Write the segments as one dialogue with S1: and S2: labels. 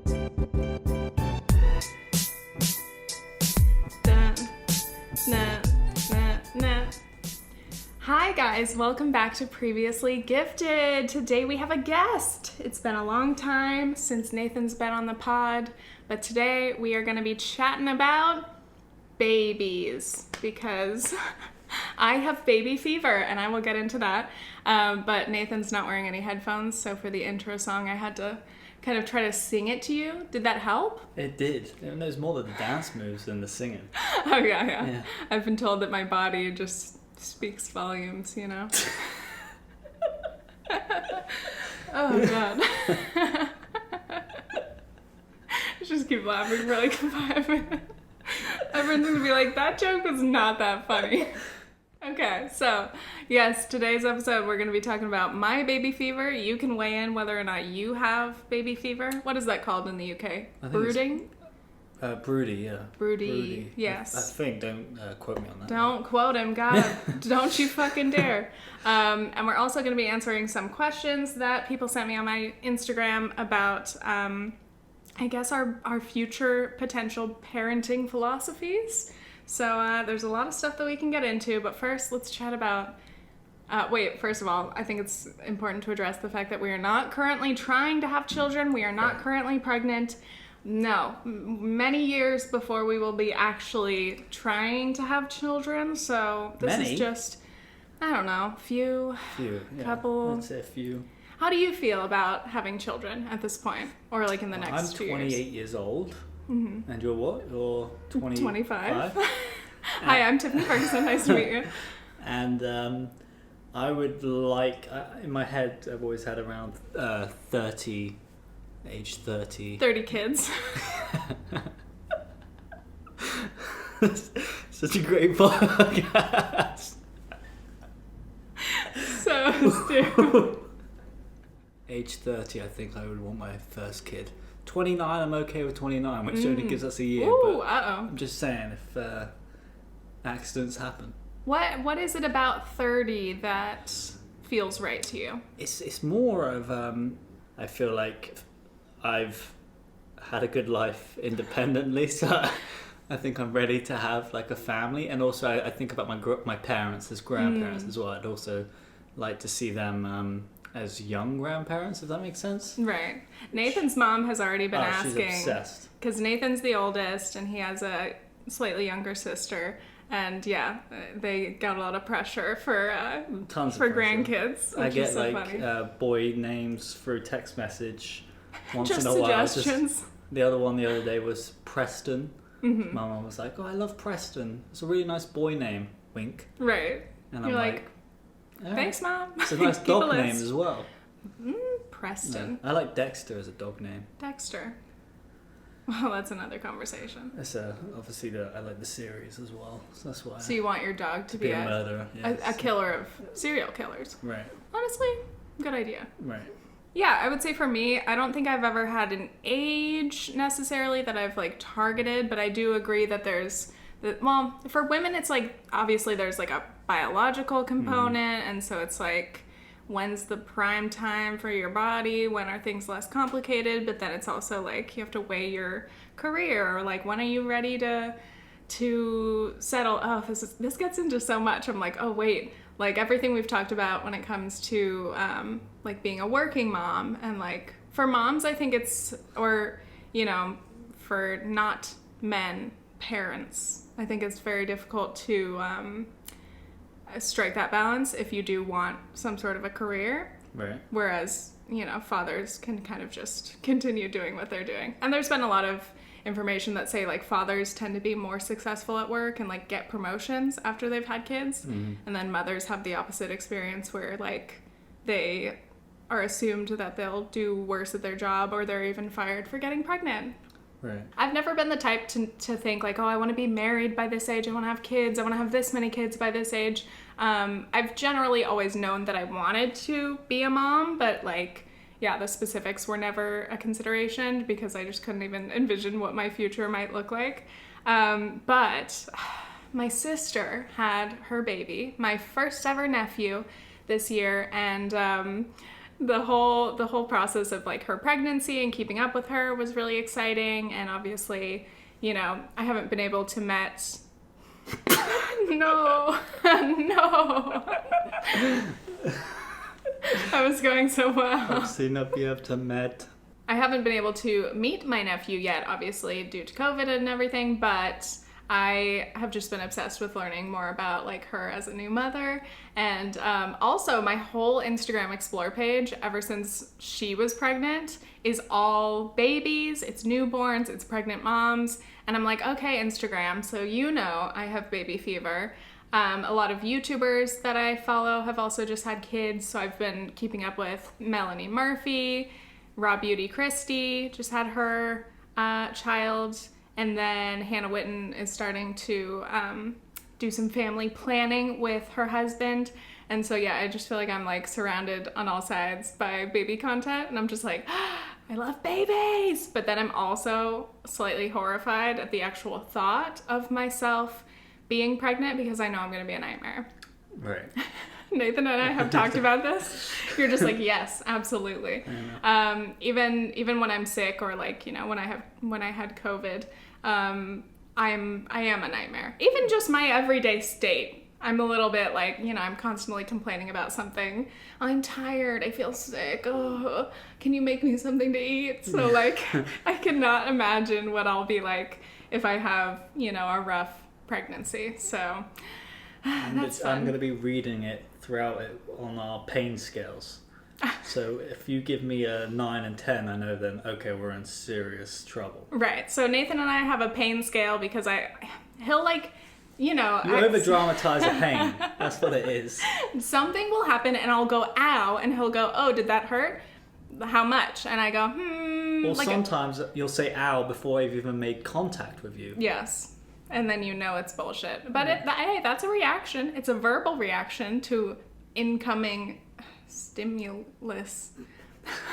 S1: Hi guys, welcome back to Previously Gifted. Today we have a guest. It's been a long time since Nathan's been on the pod, but today we are going to be chatting about babies because I have baby fever and I will get into that. But Nathan's not wearing any headphones, so for the intro song I had to kind of try to sing it to you. Did that help?
S2: It did. It was more the dance moves than the singing.
S1: Oh yeah. I've been told that my body just speaks volumes, you know? Oh god. Just keep laughing for like 5 minutes. Everyone's gonna be like, that joke was not that funny. Okay, so yes, today's episode we're going to be talking about my baby fever. You can weigh in whether or not you have baby fever. What is that called in the UK? Brooding?
S2: Broody, yeah.
S1: Broody, yes.
S2: I think, don't quote me on that.
S1: Don't quote him, God. Don't you fucking dare. And we're also going to be answering some questions that people sent me on my Instagram about, I guess, our future potential parenting philosophies. So there's a lot of stuff that we can get into, but first let's chat about... first of all, I think it's important to address the fact that we are not currently trying to have children. We are not currently pregnant. No, many years before we will be actually trying to have children. So this is just, I don't know, few, couple.
S2: I'd say a few.
S1: How do you feel about having children at this point, or like in the next 2 years?
S2: I'm 28 years old.
S1: Mm-hmm.
S2: And you're what? You're
S1: 25. Hi, I'm Tiffany Ferguson. Nice to meet you.
S2: And I would like, in my head, I've always had around 30, age 30.
S1: 30 kids.
S2: Such a great podcast.
S1: So stupid.
S2: Age 30, I think I would want my first kid. 29, I'm okay with 29, which only gives us a year.
S1: Ooh,
S2: but I'm just saying, if accidents happen.
S1: What is it about 30 that feels right to you?
S2: It's more of, I feel like I've had a good life independently, so I think I'm ready to have like a family. And also I think about my parents as grandparents as well. I'd also like to see them as young grandparents, if that makes sense.
S1: Right. Nathan's mom has already been asking.
S2: She's obsessed.
S1: Because Nathan's the oldest and he has a slightly younger sister. And yeah, they got a lot of pressure for grandkids.
S2: I get
S1: so
S2: like boy names through text message once
S1: just
S2: in a while.
S1: Suggestions.
S2: The other one the other day was Preston.
S1: Mm-hmm.
S2: My mom was like, "Oh, I love Preston. It's a really nice boy name." Wink.
S1: Right.
S2: And
S1: You're like, thanks, Mom.
S2: It's a nice dog name as well.
S1: Preston.
S2: Yeah. I like Dexter as a dog name.
S1: Dexter. Well, that's another conversation.
S2: It's obviously I like the series as well, so that's why.
S1: So you want your dog to be
S2: a murderer, yes.
S1: a killer of serial killers.
S2: Right.
S1: Honestly, good idea.
S2: Right.
S1: Yeah, I would say for me, I don't think I've ever had an age necessarily that I've like targeted, but I do agree that for women it's like, obviously there's like a biological component, and so it's like, when's the prime time for your body? When are things less complicated? But then it's also like, you have to weigh your career, or like, when are you ready to settle? Oh, this gets into so much. I'm like, oh wait, like everything we've talked about when it comes to like being a working mom, and like for moms, I think it's, or for not men, parents, I think it's very difficult to strike that balance if you do want some sort of a career.
S2: Right.
S1: Whereas, fathers can kind of just continue doing what they're doing. And there's been a lot of information that say like fathers tend to be more successful at work and like get promotions after they've had kids. Mm-hmm. And then mothers have the opposite experience where like they are assumed that they'll do worse at their job, or they're even fired for getting pregnant.
S2: Right.
S1: I've never been the type to think like, oh, I want to be married by this age, I want to have kids, I want to have this many kids by this age. I've generally always known that I wanted to be a mom, but like, yeah, the specifics were never a consideration because I just couldn't even envision what my future might look like. But my sister had her baby, my first ever nephew, this year, and the whole process of like her pregnancy and keeping up with her was really exciting. And obviously, you know, I haven't been able to met. No. I was going so well.
S2: Obviously not be able to met.
S1: I haven't been able to meet my nephew yet, obviously, due to COVID and everything, but I have just been obsessed with learning more about like her as a new mother. And also my whole Instagram Explore page, ever since she was pregnant, is all babies, it's newborns, it's pregnant moms. And I'm like, okay, Instagram, so you know I have baby fever. A lot of YouTubers that I follow have also just had kids, so I've been keeping up with Melanie Murphy, Raw Beauty Christie just had her child, and then Hannah Witten is starting to do some family planning with her husband. And so yeah, I just feel like I'm like surrounded on all sides by baby content, and I'm just like, I love babies! But then I'm also slightly horrified at the actual thought of myself being pregnant, because I know I'm going to be a nightmare.
S2: Right.
S1: Nathan and I have talked about this. You're just like, yes, absolutely. Even when I'm sick, or like, you know, when I had COVID, I am a nightmare. Even just my everyday state, I'm a little bit like, you know, I'm constantly complaining about something. I'm tired. I feel sick. Oh, can you make me something to eat? So like, I cannot imagine what I'll be like if I have, you know, a rough pregnancy. So that's fun.
S2: I'm going to be reading it throughout it on our pain scales. So if you give me a 9 and 10, I know then, okay, we're in serious trouble.
S1: Right. So Nathan and I have a pain scale because he'll like, you know.
S2: You over-dramatize a pain. That's what it is.
S1: Something will happen and I'll go, ow, and he'll go, oh, did that hurt? How much? And I go,
S2: Or
S1: like
S2: sometimes you'll say ow before I've even made contact with you.
S1: Yes. And then you know it's bullshit. But hey, that's a reaction. It's a verbal reaction to incoming stimulus.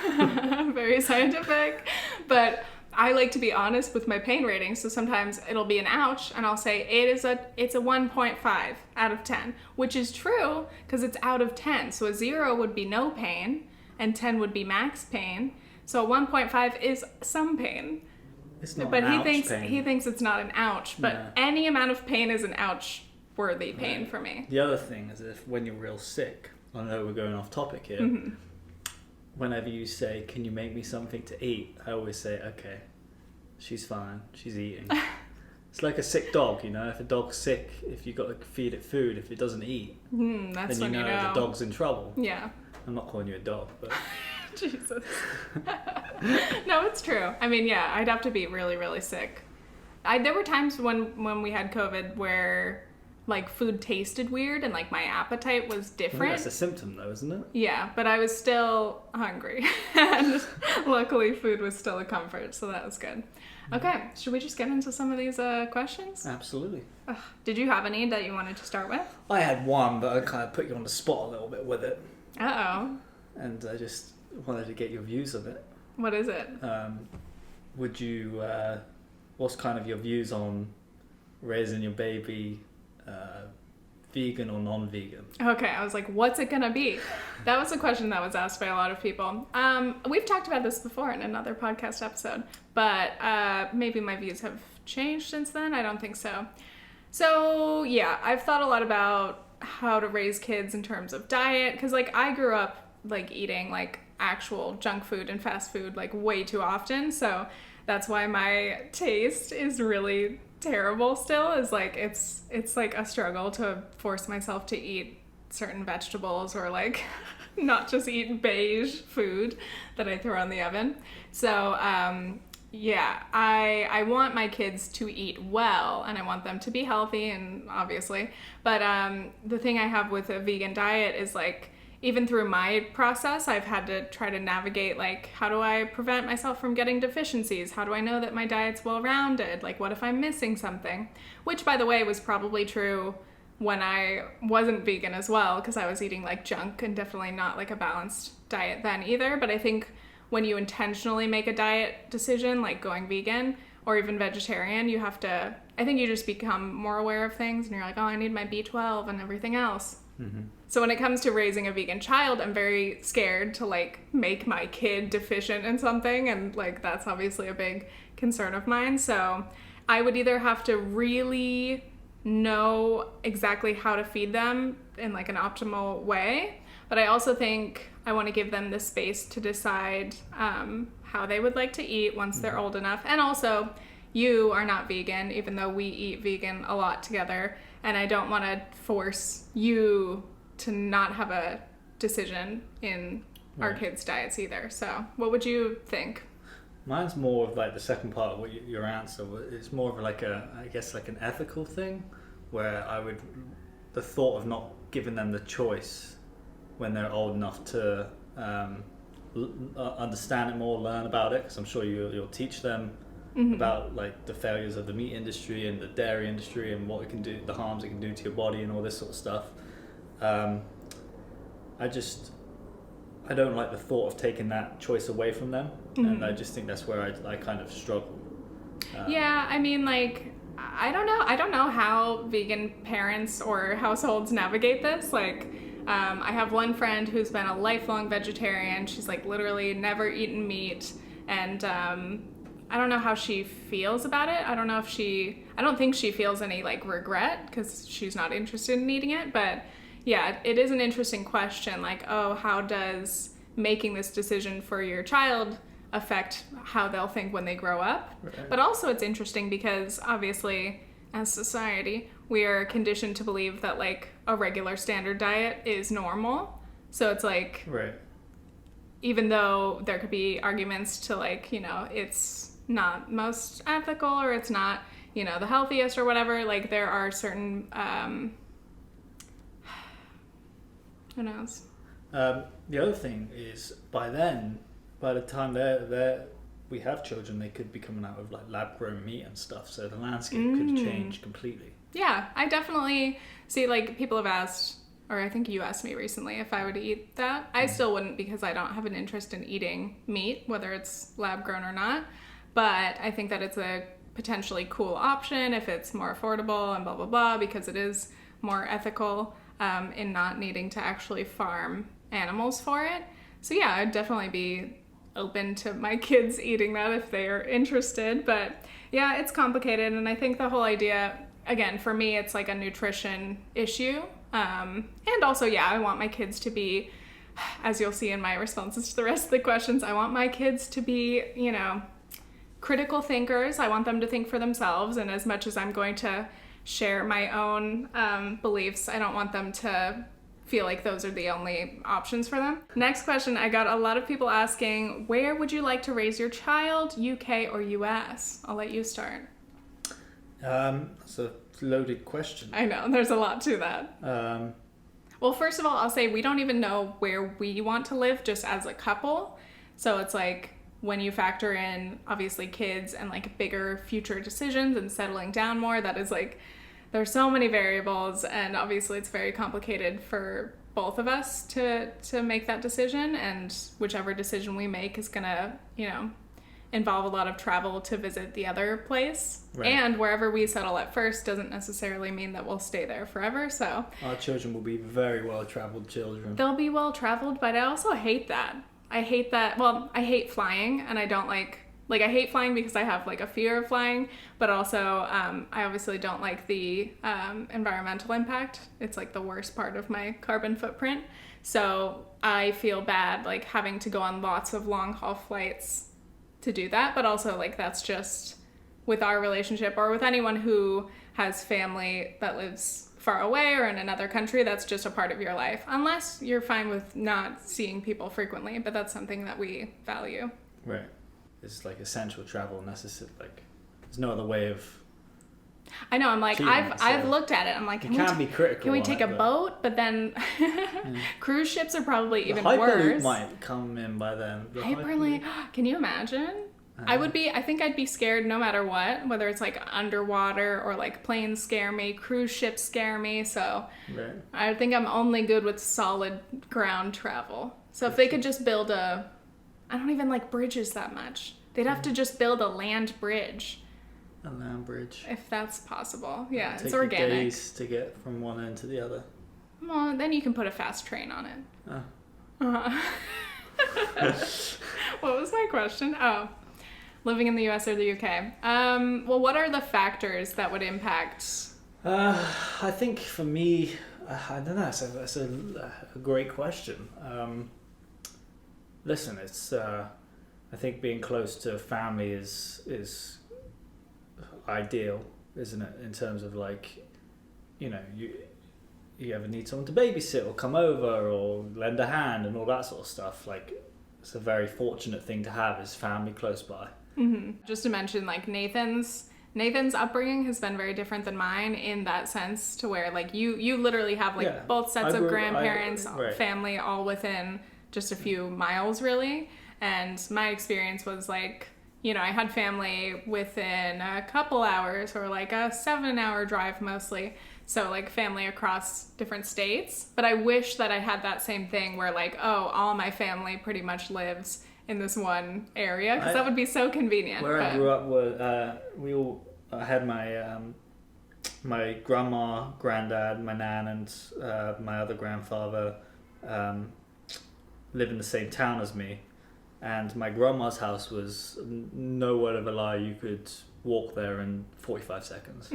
S1: Very scientific. But I like to be honest with my pain rating. So sometimes it'll be an ouch, and I'll say it's a 1.5 out of 10, which is true because it's out of 10. So a 0 would be no pain, and 10 would be max pain. So a 1.5 is some pain.
S2: It's not
S1: but
S2: an
S1: he
S2: pain.
S1: thinks it's not an ouch. But any amount of pain is an ouch-worthy pain for me.
S2: The other thing is if when you're real sick, I know we're going off topic here.
S1: Mm-hmm.
S2: Whenever you say, "Can you make me something to eat?" I always say, "Okay, she's fine. She's eating." It's like a sick dog, you know. If a dog's sick, if you got to feed it food, if it doesn't eat,
S1: that's
S2: then
S1: when you know
S2: the dog's in trouble.
S1: Yeah.
S2: I'm not calling you a dog, but.
S1: Jesus. No, it's true. I mean, yeah, I'd have to be really, really sick. There were times when we had COVID where like food tasted weird and like my appetite was different.
S2: That's a symptom though, isn't it?
S1: Yeah, but I was still hungry. And luckily food was still a comfort, so that was good. Okay, should we just get into some of these questions?
S2: Absolutely.
S1: Did you have any that you wanted to start with?
S2: I had one, but I kind of put you on the spot a little bit with it.
S1: Uh-oh.
S2: And I just wanted to get your views of it.
S1: What is it?
S2: Would you, what's kind of your views on raising your baby vegan or non-vegan?
S1: Okay, I was like, what's it gonna be? That was a question that was asked by a lot of people. We've talked about this before in another podcast episode, but maybe my views have changed since then. I don't think so. So yeah, I've thought a lot about how to raise kids in terms of diet, because like I grew up like eating like actual junk food and fast food like way too often, so that's why my taste is really terrible still. Is like it's like a struggle to force myself to eat certain vegetables or like not just eat beige food that I throw in the oven. So yeah, I want my kids to eat well, and I want them to be healthy, and obviously, but the thing I have with a vegan diet is like, even through my process, I've had to try to navigate, like, how do I prevent myself from getting deficiencies? How do I know that my diet's well-rounded? Like, what if I'm missing something? Which, by the way, was probably true when I wasn't vegan as well, because I was eating, like, junk and definitely not, like, a balanced diet then either. But I think when you intentionally make a diet decision, like going vegan or even vegetarian, you have to, I think you just become more aware of things, and you're like, oh, I need my B12 and everything else. Mm-hmm. So when it comes to raising a vegan child, I'm very scared to like make my kid deficient in something, and like that's obviously a big concern of mine. So I would either have to really know exactly how to feed them in like an optimal way, but I also think I want to give them the space to decide how they would like to eat once they're old enough. And also, you are not vegan, even though we eat vegan a lot together, and I don't want to force you to not have a decision in our kids' diets either. So what would you think?
S2: Mine's more of like the second part of what your answer was. It's more of like I guess like an ethical thing, where the thought of not giving them the choice when they're old enough to understand it more, learn about it, because I'm sure you'll teach them about like the failures of the meat industry and the dairy industry and what it can do, the harms it can do to your body and all this sort of stuff. I don't like the thought of taking that choice away from them, and I just think that's where I kind of struggle.
S1: Yeah, I mean, like, I don't know how vegan parents or households navigate this. Like, I have one friend who's been a lifelong vegetarian. She's like literally never eaten meat, and I don't know how she feels about it. I don't think she feels any like regret because she's not interested in eating it, but yeah, it is an interesting question. Like, oh, how does making this decision for your child affect how they'll think when they grow up? Right. But also it's interesting because obviously as society, we are conditioned to believe that like a regular standard diet is normal. So it's like,
S2: right.
S1: Even though there could be arguments to like, you know, it's not most ethical or it's not, you know, the healthiest or whatever, like there are certain, who knows?
S2: The other thing is by the time we have children, they could be coming out with like lab grown meat and stuff, so the landscape could change completely.
S1: Yeah, I definitely see, like, people have asked, or I think you asked me recently if I would eat that. I still wouldn't because I don't have an interest in eating meat, whether it's lab grown or not, but I think that it's a potentially cool option if it's more affordable and blah blah blah, because it is more ethical in not needing to actually farm animals for it. So yeah, I'd definitely be open to my kids eating that if they are interested. But yeah, it's complicated, and I think the whole idea, again, for me, it's like a nutrition issue. And also, yeah, I want my kids to be, as you'll see in my responses to the rest of the questions, I want my kids to be, you know, critical thinkers. I want them to think for themselves, and as much as I'm going to share my own beliefs, I don't want them to feel like those are the only options for them. Next question, I got a lot of people asking, where would you like to raise your child, UK or US? I'll let you start.
S2: That's a loaded question.
S1: I know, there's a lot to that. Well, first of all, I'll say we don't even know where we want to live just as a couple. So it's like when you factor in obviously kids and like bigger future decisions and settling down more, that is like, there's so many variables, and obviously it's very complicated for both of us to make that decision, and whichever decision we make is gonna, you know, involve a lot of travel to visit the other place. Right. And wherever we settle at first doesn't necessarily mean that we'll stay there forever. So our
S2: children will be very well-traveled children.
S1: They'll be well-traveled, but I also hate that. Well, I hate flying, and I don't like I hate flying because I have like a fear of flying, but also I obviously don't like the environmental impact. It's like the worst part of my carbon footprint. So I feel bad like having to go on lots of long haul flights to do that, but also like that's just with our relationship or with anyone who has family that lives far away or in another country, that's just a part of your life, unless you're fine with not seeing people frequently, but that's something that we value.
S2: Right. It's like essential travel necessary. Like there's no other way of.
S1: I know. I'm like I've looked at it. I'm like,
S2: can we
S1: take a boat? But then cruise ships are probably even
S2: Hyperloop
S1: worse.
S2: Might come in by then.
S1: Hyperloop. Can you imagine? I think I'd be scared no matter what, whether it's like underwater or like planes scare me, cruise ships scare me. So right. I think I'm only good with solid ground travel. So if they could just build I don't even like bridges that much. They'd have to just build a land bridge.
S2: A land bridge.
S1: If that's possible. Yeah,
S2: it's
S1: organic.
S2: Days to get from one end to the other.
S1: Well, then you can put a fast train on it.
S2: Oh.
S1: What was my question? Oh, living in the US or the UK. Well, what are the factors that would impact?
S2: I think for me, I don't know. That's a great question. Listen, it's. I think being close to family is ideal, isn't it? In terms of like, you ever need someone to babysit or come over or lend a hand and all that sort of stuff. Like, it's a very fortunate thing to have, is family close by.
S1: Mm-hmm. Just to mention, like Nathan's upbringing has been very different than mine in that sense, to where like you literally have like both sets of grandparents, family all within just a few miles really. And my experience was like, I had family within a couple hours or like a 7-hour drive mostly. So like family across different states. But I wish that I had that same thing where like, all my family pretty much lives in this one area, because that would be so convenient.
S2: Where I grew up, I had my grandma, granddad, my nan, and my other grandfather live in the same town as me. And my grandma's house was, no word of a lie, you could walk there in 45 seconds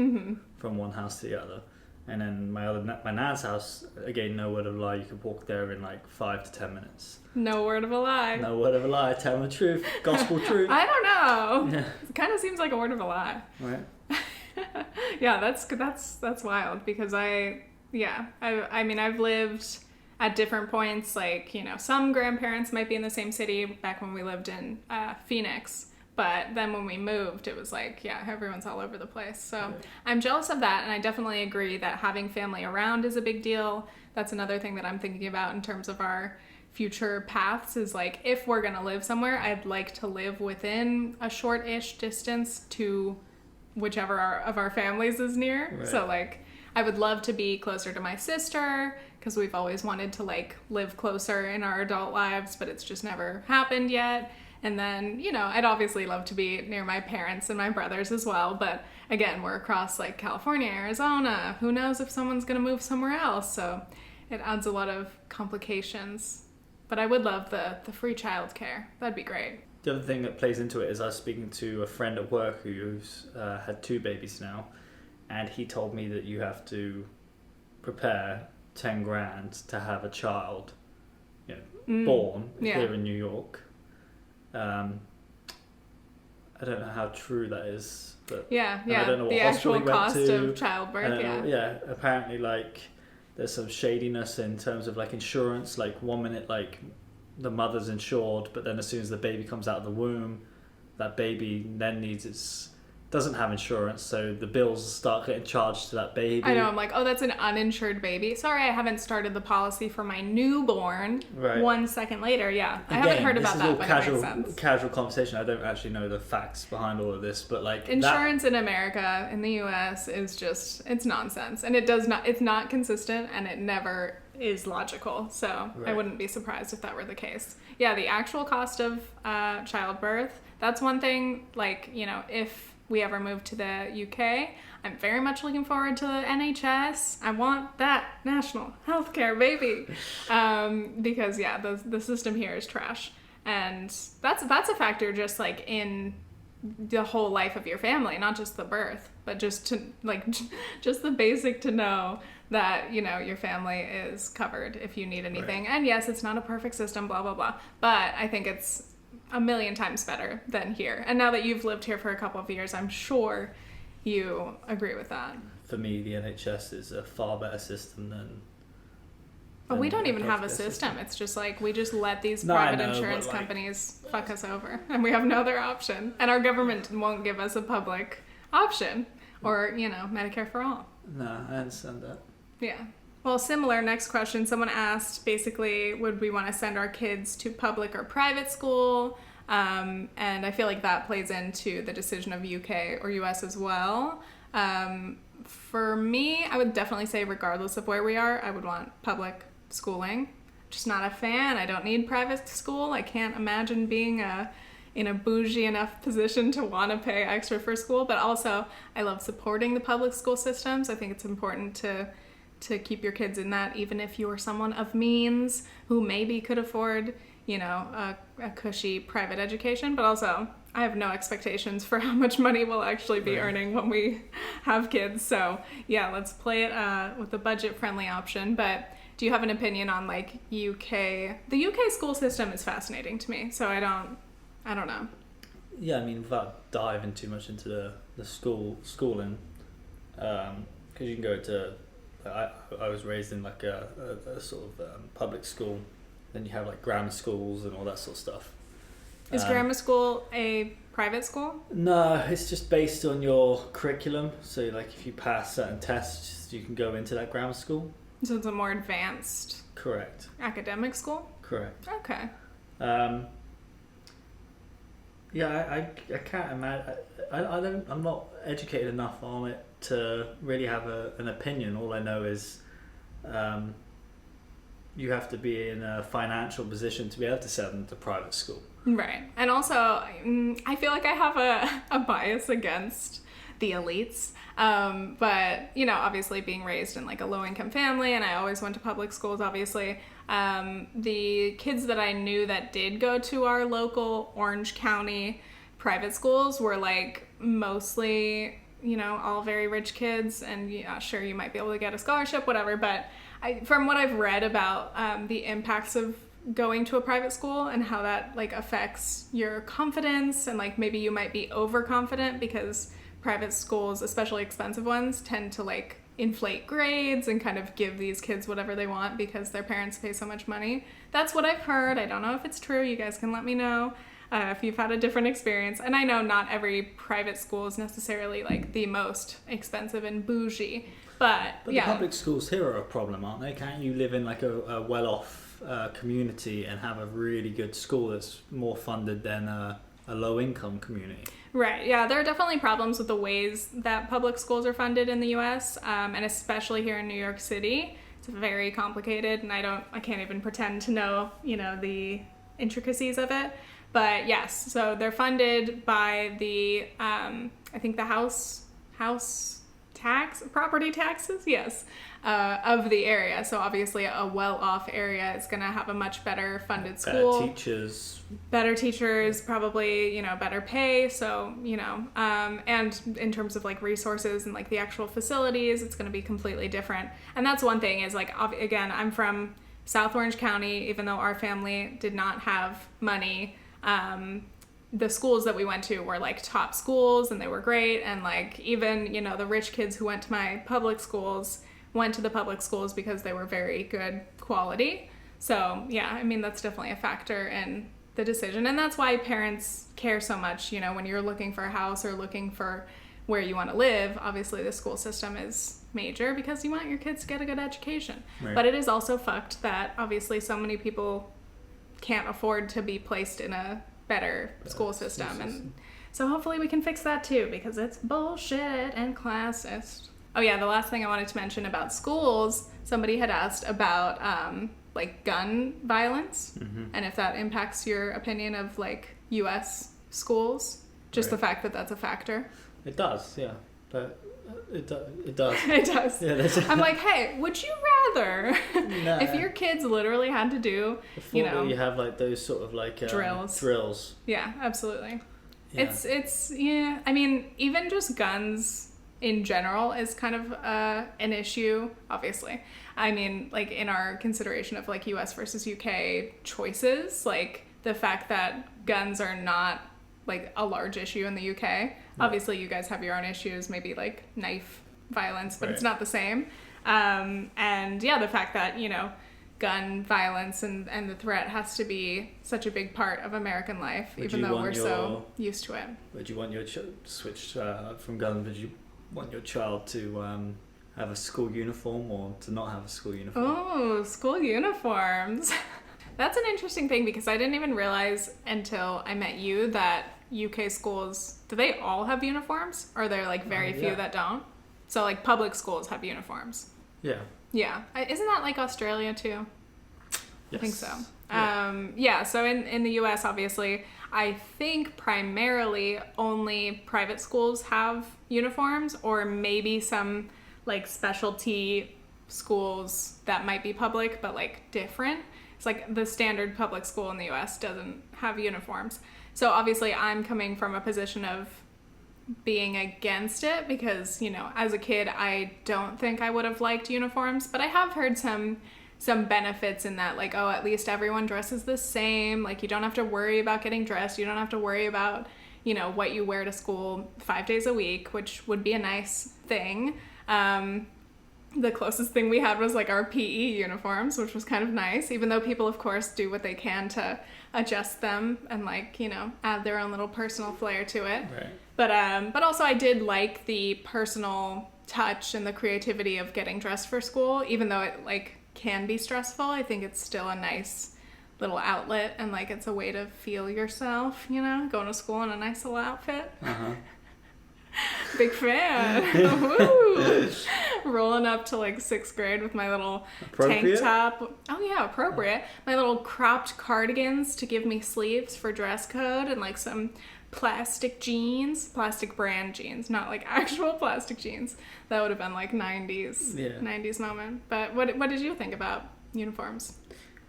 S2: from one house to the other. And then my nan's house, again, no word of a lie, you could walk there in like 5 to 10 minutes.
S1: No word of a lie.
S2: No word of a lie, tell the truth, gospel truth.
S1: I don't know. Yeah. It kind of seems like a word of a lie.
S2: Right.
S1: Yeah, that's wild, because I mean, I've lived at different points, like, some grandparents might be in the same city back when we lived in Phoenix. But then when we moved, it was like, everyone's all over the place. So I'm jealous of that. And I definitely agree that having family around is a big deal. That's another thing that I'm thinking about in terms of our future paths, is like, if we're going to live somewhere, I'd like to live within a short-ish distance to whichever of our families is near. Right. So like, I would love to be closer to my sister, because we've always wanted to like live closer in our adult lives, but it's just never happened yet. And then, I'd obviously love to be near my parents and my brothers as well. But again, we're across like California, Arizona. Who knows if someone's going to move somewhere else? So it adds a lot of complications. But I would love the free childcare. That'd be great.
S2: The other thing that plays into it is I was speaking to a friend at work who's had 2 babies now. And he told me that you have to prepare 10 grand to have a child born here in New York. I don't know how true that is, but I don't know what
S1: the actual cost of
S2: childbirth. Apparently, like, there's some shadiness in terms of like insurance. Like, 1 minute, like, the mother's insured, but then as soon as the baby comes out of the womb, that baby then doesn't have insurance, so the bills start getting charged to that baby.
S1: I know, I'm like, that's an uninsured baby. Sorry, I haven't started the policy for my newborn. Right. 1 second later, I haven't heard about that, but it makes sense. Casual
S2: conversation. I don't actually know the facts behind all of this, but like,
S1: insurance in America, in the US, is just, it's nonsense. And it's not consistent, and it never is logical. So I wouldn't be surprised if that were the case. Yeah, the actual cost of childbirth, that's one thing, like, if we ever move to the UK, I'm very much looking forward to the NHS. I want that national healthcare, baby. Because the system here is trash. And that's a factor, just like in the whole life of your family, not just the birth, but just to like, just the basic to know that, your family is covered if you need anything. Right. And yes, it's not a perfect system, blah, blah, blah. But I think it's a million times better than here. And now that you've lived here for a couple of years, I'm sure you agree with that.
S2: For me, the NHS is a far better system than...
S1: But we don't even have a system. It's just like, we just let these private insurance companies fuck us over. And we have no other option. And our government won't give us a public option. Or, Medicare for all.
S2: No, I understand that.
S1: Yeah. Well, similar, next question. Someone asked, basically, would we want to send our kids to public or private school? And I feel like that plays into the decision of UK or US as well. For me, I would definitely say regardless of where we are, I would want public schooling. Just not a fan. I don't need private school. I can't imagine being in a bougie enough position to want to pay extra for school. But also, I love supporting the public school systems. I think it's important to to keep your kids in that, even if you are someone of means who maybe could afford, a cushy private education. But also, I have no expectations for how much money we'll actually be earning when we have kids. So yeah, let's play it with the budget-friendly option. But do you have an opinion on like UK? The UK school system is fascinating to me. So I don't know.
S2: Yeah, I mean, without diving too much into the schooling, because you can go to. I was raised in like a sort of public school. Then you have like grammar schools and all that sort of stuff.
S1: Is grammar school a private school?
S2: No, it's just based on your curriculum. So like if you pass certain tests, you can go into that grammar school.
S1: So it's a more advanced.
S2: Correct.
S1: Academic school?
S2: Correct.
S1: Okay.
S2: Yeah, I can't imagine. I'm not educated enough on it to really have an opinion. All I know is you have to be in a financial position to be able to send them to private school.
S1: Right. And also, I feel like I have a bias against the elites. But, obviously being raised in like a low-income family, and I always went to public schools, obviously. The kids that I knew that did go to our local Orange County private schools were like mostly, all very rich kids, and yeah, sure, you might be able to get a scholarship, whatever. But from what I've read about the impacts of going to a private school and how that like affects your confidence, and like maybe you might be overconfident because private schools, especially expensive ones, tend to like inflate grades and kind of give these kids whatever they want because their parents pay so much money. That's what I've heard. I don't know if it's true. You guys can let me know if you've had a different experience. And I know not every private school is necessarily like the most expensive and bougie, but yeah.
S2: The public schools here are a problem, aren't they? Can't you live in like a well-off community and have a really good school that's more funded than a low-income community?
S1: Right, yeah, there are definitely problems with the ways that public schools are funded in the US, and especially here in New York City. It's very complicated, and I can't even pretend to know, the intricacies of it. But yes, so they're funded by the, I think the house property taxes, yes, of the area. So obviously a well-off area is going to have a much better funded school. Better teachers, probably, better pay. So, and in terms of like resources and like the actual facilities, it's going to be completely different. And that's one thing is like, again, I'm from South Orange County, even though our family did not have money. The schools that we went to were like top schools and they were great. And like even, the rich kids who went to my public schools went to the public schools because they were very good quality. So yeah, I mean, that's definitely a factor in the decision. And that's why parents care so much, when you're looking for a house or looking for where you want to live. Obviously the school system is major because you want your kids to get a good education. Right. But it is also fucked that obviously so many people can't afford to be placed in a better school system. And so hopefully we can fix that too, because it's bullshit and classist. Oh yeah, the last thing I wanted to mention about schools, somebody had asked about like gun violence, and if that impacts your opinion of like US schools, just the fact that that's a factor.
S2: It does, yeah. But it does.
S1: It does.
S2: Yeah,
S1: I'm like, hey, would you rather if your kids literally had to do,
S2: you have like those sort of like drills.
S1: Yeah, absolutely. Yeah. It's yeah. I mean, even just guns in general is kind of an issue, obviously. I mean, like in our consideration of like US versus UK choices, like the fact that guns are not like a large issue in the UK. Yeah. Obviously, you guys have your own issues, maybe like knife violence, but it's not the same. And yeah, the fact that, gun violence and the threat has to be such a big part of American life, even though we're so used to it.
S2: Would you want your switch from guns? Would you want your child to have a school uniform or to not have a school uniform?
S1: Oh, school uniforms. That's an interesting thing because I didn't even realize until I met you that UK schools, do they all have uniforms? Or are there like very few that don't? So like public schools have uniforms.
S2: Yeah.
S1: Yeah. Isn't that like Australia too?
S2: Yes.
S1: I think so.
S2: Yeah.
S1: So in the US, obviously, I think primarily only private schools have uniforms, or maybe some like specialty schools that might be public, but like different. It's like the standard public school in the US doesn't have uniforms. So obviously I'm coming from a position of being against it because, you know, as a kid, I don't think I would have liked uniforms, but I have heard some benefits in that, like, oh, at least everyone dresses the same. Like, you don't have to worry about getting dressed. You don't have to worry about, you know, what you wear to school 5 days a week, which would be a nice thing. The closest thing we had was like our PE uniforms, which was kind of nice, even though people, of course, do what they can to adjust them and, like, you know, add their own little personal flair to it.
S2: Right.
S1: But also I did like the personal touch and the creativity of getting dressed for school, even though it, like, can be stressful. I think it's still a nice little outlet, and, like, it's a way to feel yourself, you know, going to school in a nice little outfit.
S2: Uh-huh.
S1: Big fan. Woo! Rolling up to like 6th grade with my little tank top. Oh yeah, appropriate. My little cropped cardigans to give me sleeves for dress code, and like some plastic brand jeans, not like actual plastic jeans. That would have been like 90s moment. But what did you think about uniforms?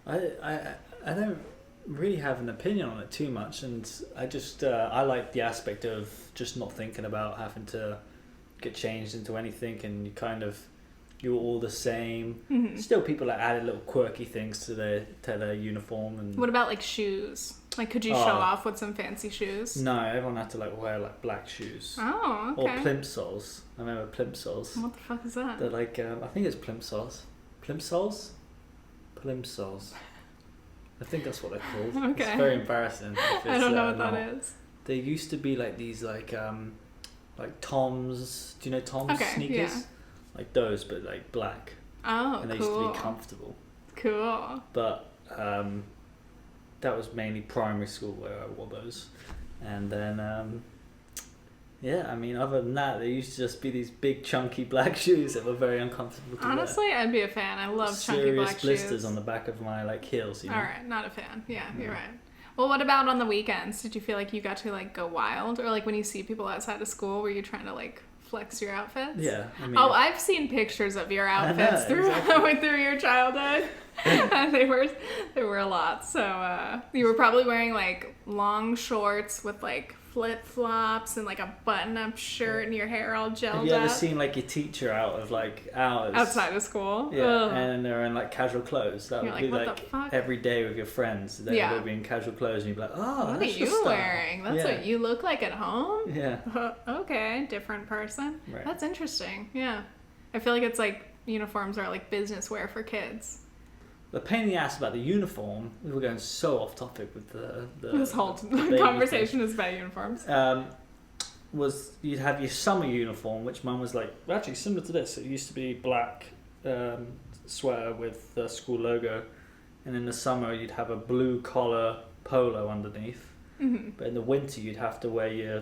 S2: I don't really have an opinion on it too much, and I just I like the aspect of just not thinking about having to get changed into anything, and you're all the same. Mm-hmm. Still, people that added little quirky things to their uniform. And
S1: what about like shoes? Like, could you show off with some fancy shoes?
S2: No, everyone had to like wear like black shoes.
S1: Oh, okay.
S2: Or plimsolls. I remember plimsolls.
S1: What the fuck is that?
S2: They're like I think it's plimsolls. Plimsolls. I think that's what they're called.
S1: Okay.
S2: It's very embarrassing.
S1: I don't know what that is.
S2: They used to be like these like Toms. Do you know Toms sneakers? Yeah. Like those, but like black.
S1: Oh,
S2: and they
S1: cool.
S2: used to be comfortable.
S1: Cool.
S2: But that was mainly primary school where I wore those, and then yeah, I mean, other than that, there used to just be these big chunky black shoes that were very uncomfortable to
S1: Honestly,
S2: wear.
S1: I'd be a fan. I love chunky
S2: Serious
S1: black shoes.
S2: blisters on the back of my like heels. You know?
S1: All right, not a fan. Yeah, you're right. Well, what about on the weekends? Did you feel like you got to like go wild, or like when you see people outside of school, were you trying to like flex your outfits?
S2: Yeah. I mean,
S1: I've seen pictures of your outfits through your childhood. And they were a lot. So you were probably wearing like long shorts with like flip-flops and like a button-up shirt and your hair all gelled up.
S2: Have you ever seen like your teacher out of like hours
S1: outside of school?
S2: Yeah.
S1: Ugh.
S2: And they're in like casual clothes. That
S1: You're
S2: would be
S1: what
S2: like
S1: the fuck?
S2: every day with your friends. They would be in casual clothes, and you'd be like, "Oh,
S1: what
S2: that's
S1: are you wearing? That's what you look like at home."
S2: Yeah.
S1: Okay, different person.
S2: Right.
S1: That's interesting. Yeah, I feel like it's like uniforms are like business wear for kids.
S2: The pain in the ass about the uniform, we were going so off topic with
S1: this whole conversation is about uniforms.
S2: Was you'd have your summer uniform, which mine was like actually similar to this. It used to be black sweater with the school logo, and in the summer you'd have a blue collar polo underneath. Mm-hmm. But in the winter you'd have to wear your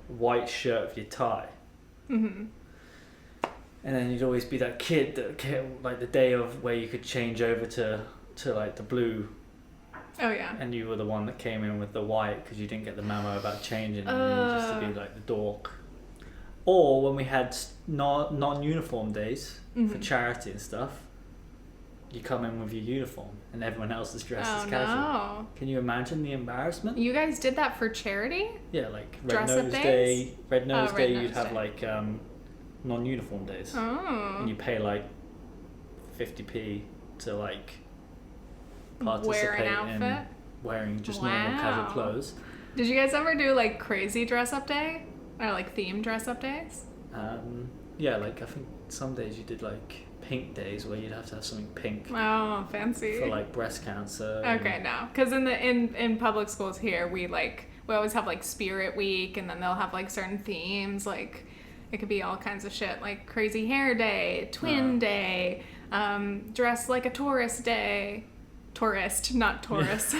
S2: white shirt with your tie. Mm-hmm. And then you'd always be that kid that like the day of where you could change over to like the blue.
S1: Oh yeah.
S2: And you were the one that came in with the white because you didn't get the memo about changing, and you just to be like the dork. Or when we had non-uniform days for charity and stuff, you come in with your uniform and everyone else is dressed as casual. No. Can you imagine the embarrassment?
S1: You guys did that for charity?
S2: Yeah, like Red Nose Day. Red Nose Day, you'd have like non-uniform days.
S1: Oh.
S2: And you pay like 50p to like participate in wearing just normal casual clothes.
S1: Did you guys ever do like crazy dress up day or like themed dress up days?
S2: Yeah, like I think some days you did like pink days where you'd have to have something pink.
S1: Oh, fancy.
S2: For like breast cancer.
S1: Okay, no, because in public schools here we always have like Spirit Week, and then they'll have like certain themes, like it could be all kinds of shit, like crazy hair day, twin day, dress like a tourist day. Tourist, not Taurus.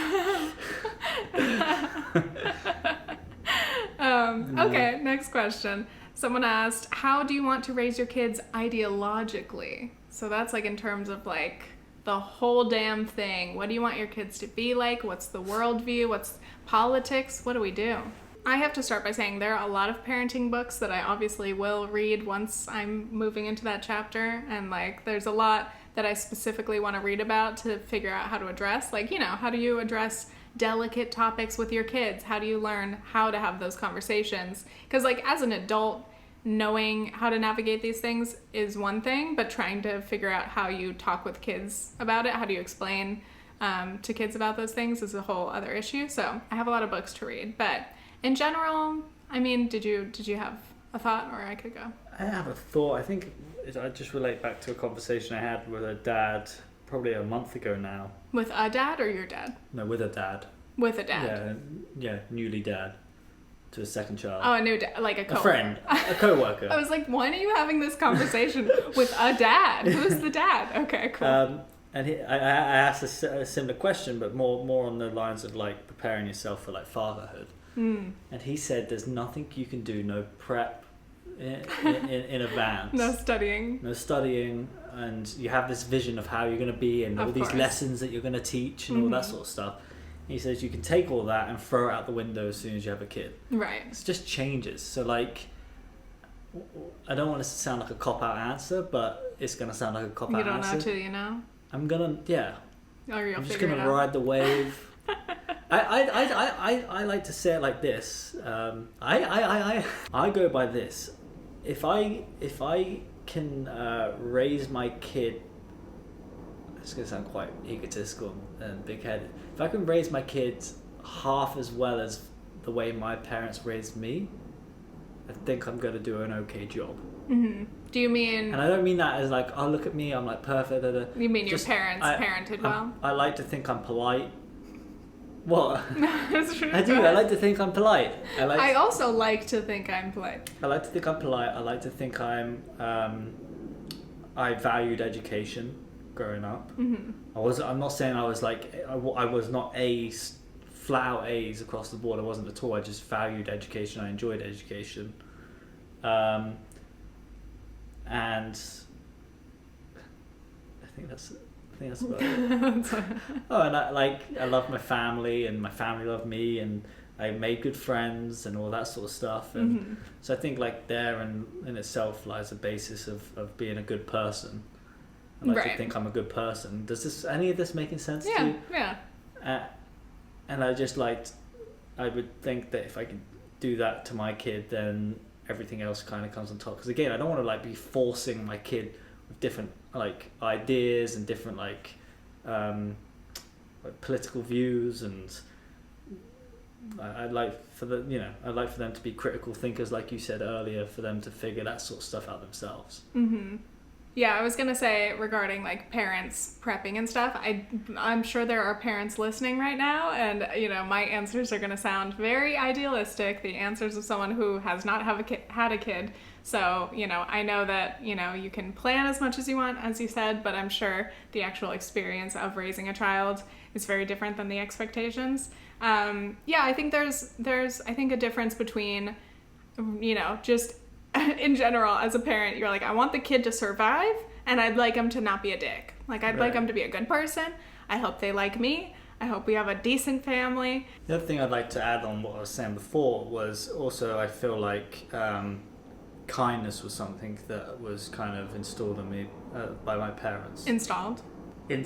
S1: Okay, next question. Someone asked, how do you want to raise your kids ideologically? So that's like in terms of like the whole damn thing. What do you want your kids to be like? What's the worldview? What's politics? What do we do? I have to start by saying there are a lot of parenting books that I obviously will read once I'm moving into that chapter. And like, there's a lot that I specifically want to read about to figure out how to address. Like, you know, how do you address delicate topics with your kids? How do you learn how to have those conversations? Because like, as an adult, knowing how to navigate these things is one thing, but trying to figure out how you talk with kids about it, how do you explain to kids about those things is a whole other issue. So I have a lot of books to read, but in general, I mean, did you have a thought, or I could go?
S2: I have a thought. I think I just relate back to a conversation I had with a dad probably a month ago now.
S1: With a dad or your dad?
S2: No, with a dad.
S1: With a dad?
S2: Yeah, newly dad to a second child.
S1: Oh, a new dad, like a coworker.
S2: A friend, a co-worker.
S1: I was like, when are you having this conversation with a dad? Who's the dad? Okay, cool.
S2: And I asked a similar question, but more on the lines of like preparing yourself for like fatherhood. And he said, "There's nothing you can do, no prep in advance,
S1: No studying,
S2: and you have this vision of how you're going to be and all these lessons that you're going to teach and all that sort of stuff." And he says you can take all that and throw it out the window as soon as you have a kid.
S1: Right.
S2: It just changes. So like, I don't want to sound like a cop-out answer, but it's going to sound like a cop-out answer.
S1: You don't know till you know?
S2: I'm gonna, yeah.
S1: Or you'll
S2: I'm just
S1: figure
S2: gonna
S1: it out.
S2: ride the wave. I like to say it like this. I go by this. If I can raise my kid, it's gonna sound quite egotistical and big-headed. If I can raise my kids half as well as the way my parents raised me, I think I'm gonna do an okay job.
S1: Mm-hmm. Do you mean...
S2: And I don't mean that as like, oh, look at me, I'm like perfect.
S1: You mean your parents parented well?
S2: I like to think I'm polite. What?
S1: That's true.
S2: I do. I like to think I'm polite.
S1: I also like to think I'm polite.
S2: I like to think I'm polite. I like to think I'm... I valued education growing up. Mm-hmm. I'm not saying I was like... I was not A's, flat out A's across the board. I wasn't at all. I just valued education. I enjoyed education. And I think that's about it. Oh, and I love my family, and my family loved me, and I made good friends and all that sort of stuff. And so I think like there in itself lies a basis of being a good person. I like to think I'm a good person. Does any of this making sense to you? Yeah. And I would think that if I could do that to my kid, then everything else kind of comes on top. Because again, I don't want to like be forcing my kid with different like ideas and different like political views, and I'd like for them to be critical thinkers, like you said earlier, for them to figure that sort of stuff out themselves. Mm-hmm.
S1: Yeah, I was gonna say regarding like parents prepping and stuff, I'm sure there are parents listening right now, and you know my answers are gonna sound very idealistic, the answers of someone who has not had a kid. So you know, I know that you can plan as much as you want, as you said, but I'm sure the actual experience of raising a child is very different than the expectations. Yeah, I think there's a difference between just in general, as a parent, you're like, I want the kid to survive, and I'd like him to not be a dick. Like, I'd like him to be a good person. I hope they like me. I hope we have a decent family.
S2: The other thing I'd like to add on what I was saying before was also I feel like kindness was something that was kind of installed in me by my parents.
S1: Instilled
S2: in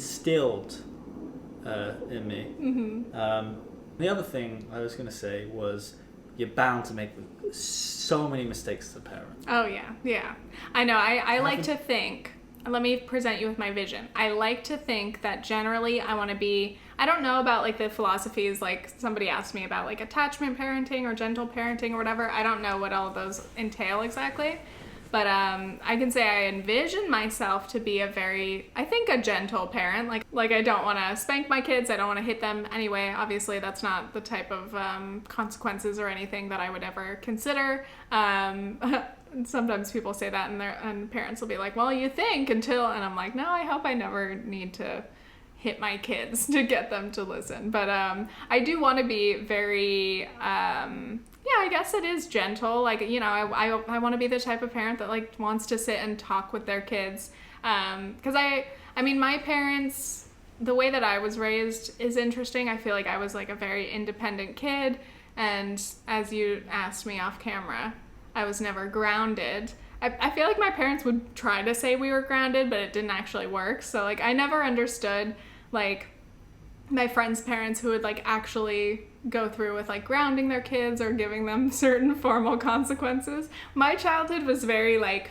S2: me. Mm-hmm. The other thing I was going to say was you're bound to make so many mistakes as a parent. Oh,
S1: yeah. I know. I like to think, let me present you with my vision. I like to think that generally I want to be, I don't know about like the philosophies, like somebody asked me about like attachment parenting or gentle parenting or whatever. I don't know what all of those entail exactly. But I can say I envision myself to be a gentle parent. Like I don't want to spank my kids. I don't want to hit them anyway. Obviously, that's not the type of consequences or anything that I would ever consider. Sometimes people say that and parents will be like, well, you think until... And I'm like, no, I hope I never need to hit my kids to get them to listen. But I do want to be very... I guess it is gentle. Like, I want to be the type of parent that like wants to sit and talk with their kids. Because I mean, my parents, the way that I was raised is interesting. I feel like I was like a very independent kid. And as you asked me off camera, I was never grounded. I feel like my parents would try to say we were grounded, but it didn't actually work. So, like, I never understood, like, my friends' parents who would, like, actually go through with, like, grounding their kids or giving them certain formal consequences. My childhood was very, like,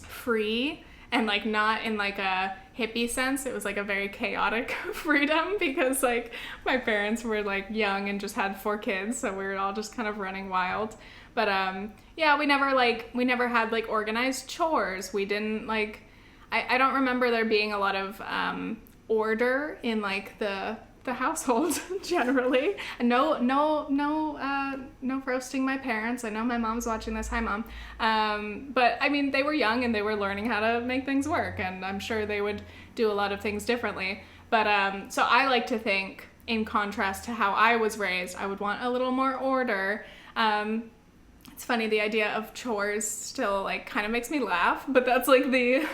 S1: free and, like, not in, like, a hippie sense. It was, like, a very chaotic freedom because, like, my parents were, like, young and just had 4 kids, so we were all just kind of running wild. But, yeah, we never had, like, organized chores. We didn't, like, I don't remember there being a lot of order in, like, the household generally. And no roasting my parents. I know my mom's watching this. Hi, Mom. But I mean, they were young and they were learning how to make things work, and I'm sure they would do a lot of things differently. But so I like to think, in contrast to how I was raised, I would want a little more order. It's funny, the idea of chores still, like, kind of makes me laugh, but that's like the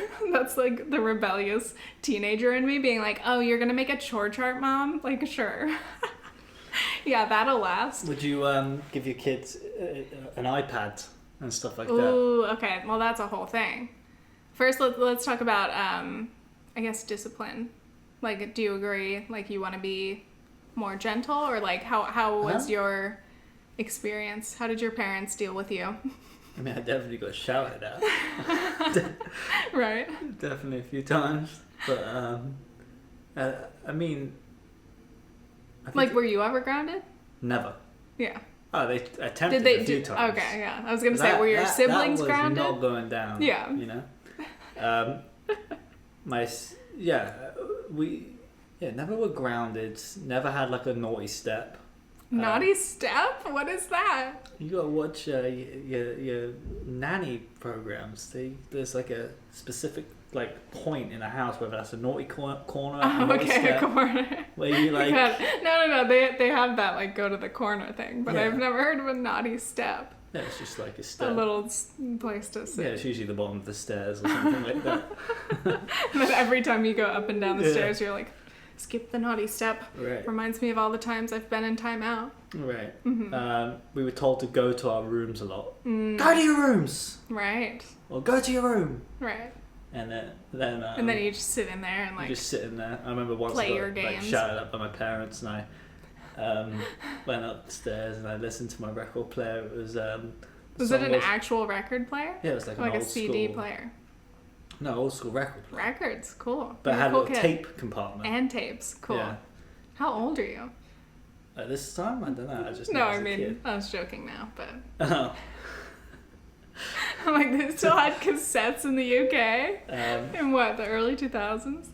S1: rebellious teenager in me being like, oh, you're gonna make a chore chart, Mom? Like, sure. Yeah, that'll last.
S2: Would you give your kids an iPad and stuff like that?
S1: Ooh, okay. Well, that's a whole thing. First, let's talk about, I guess, discipline. Like, do you agree, like, you want to be more gentle, or, like, how was your experience? How did your parents deal with you?
S2: I mean, I definitely got shouted at.
S1: Right.
S2: Definitely a few times. But, I mean...
S1: like, were you ever grounded?
S2: Never.
S1: Yeah.
S2: Oh, they attempted a few times.
S1: Okay, yeah. I was going to say, were your siblings grounded?
S2: That was not going down.
S1: Yeah.
S2: You know? We never were grounded. Never had, like, a naughty step.
S1: Naughty step? What is that?
S2: You gotta watch your nanny programs. There's like a specific, like, point in a house, whether that's a naughty corner, a naughty step,
S1: a corner.
S2: where you, like...
S1: No. They have that, like, go to the corner thing, but
S2: yeah.
S1: I've never heard of a naughty step.
S2: Yeah, it's just like a step.
S1: A little place to sit.
S2: Yeah, it's usually the bottom of the stairs or something like that.
S1: And then every time you go up and down the stairs, you're like, skip the naughty step.
S2: Right.
S1: Reminds me of all the times I've been in timeout.
S2: Right.
S1: Mm-hmm.
S2: We were told to go to our rooms a lot. Go to your rooms!
S1: Right.
S2: Or go to your room!
S1: Right.
S2: And then
S1: you just sit in there and, like,
S2: you just sit in there. I remember once
S1: play
S2: I
S1: your
S2: got, like,
S1: games.
S2: shouted at by my parents, and I went upstairs and I listened to my record player. It was
S1: it an actual record player?
S2: Yeah, it was like
S1: a
S2: old
S1: CD
S2: school
S1: player.
S2: No, old school record player.
S1: Records, cool.
S2: But it had
S1: cool
S2: a little
S1: kid.
S2: tape compartment.
S1: And tapes, cool. Yeah. How old are you?
S2: At this time, I don't know. I just
S1: kid. I was joking now, but
S2: oh.
S1: I'm like, they still had cassettes in the UK in what, the early 2000s?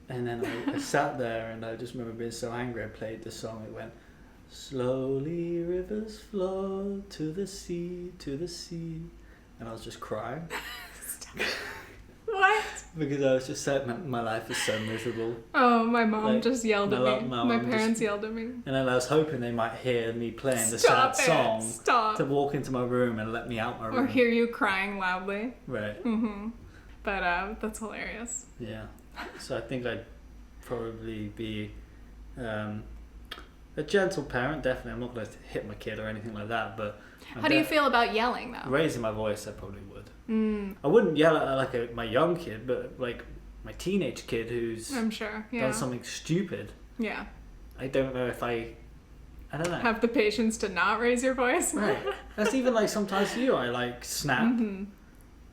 S2: And then I sat there and I just remember being so angry. I played the song. It went, slowly rivers flow to the sea, and I was just crying.
S1: What?
S2: Because I was just saying my life is so miserable.
S1: Oh, my mom just yelled at me. My parents yelled at me.
S2: And then I was hoping they might hear me playing the sad song to walk into my room and let me out my room.
S1: Or hear you crying loudly.
S2: Right.
S1: Mm-hmm. But that's hilarious.
S2: Yeah. So I think I'd probably be a gentle parent, definitely. I'm not going to hit my kid or anything like that, but...
S1: How do you feel about yelling, though?
S2: Raising my voice, I probably would. I wouldn't yell at, like, my young kid, but, like, my teenage kid who's...
S1: I'm sure, yeah.
S2: Done something stupid.
S1: Yeah.
S2: I don't know if I don't know.
S1: Have the patience to not raise your voice.
S2: Right. That's even, like, sometimes you, I, like, snap. Mm-hmm.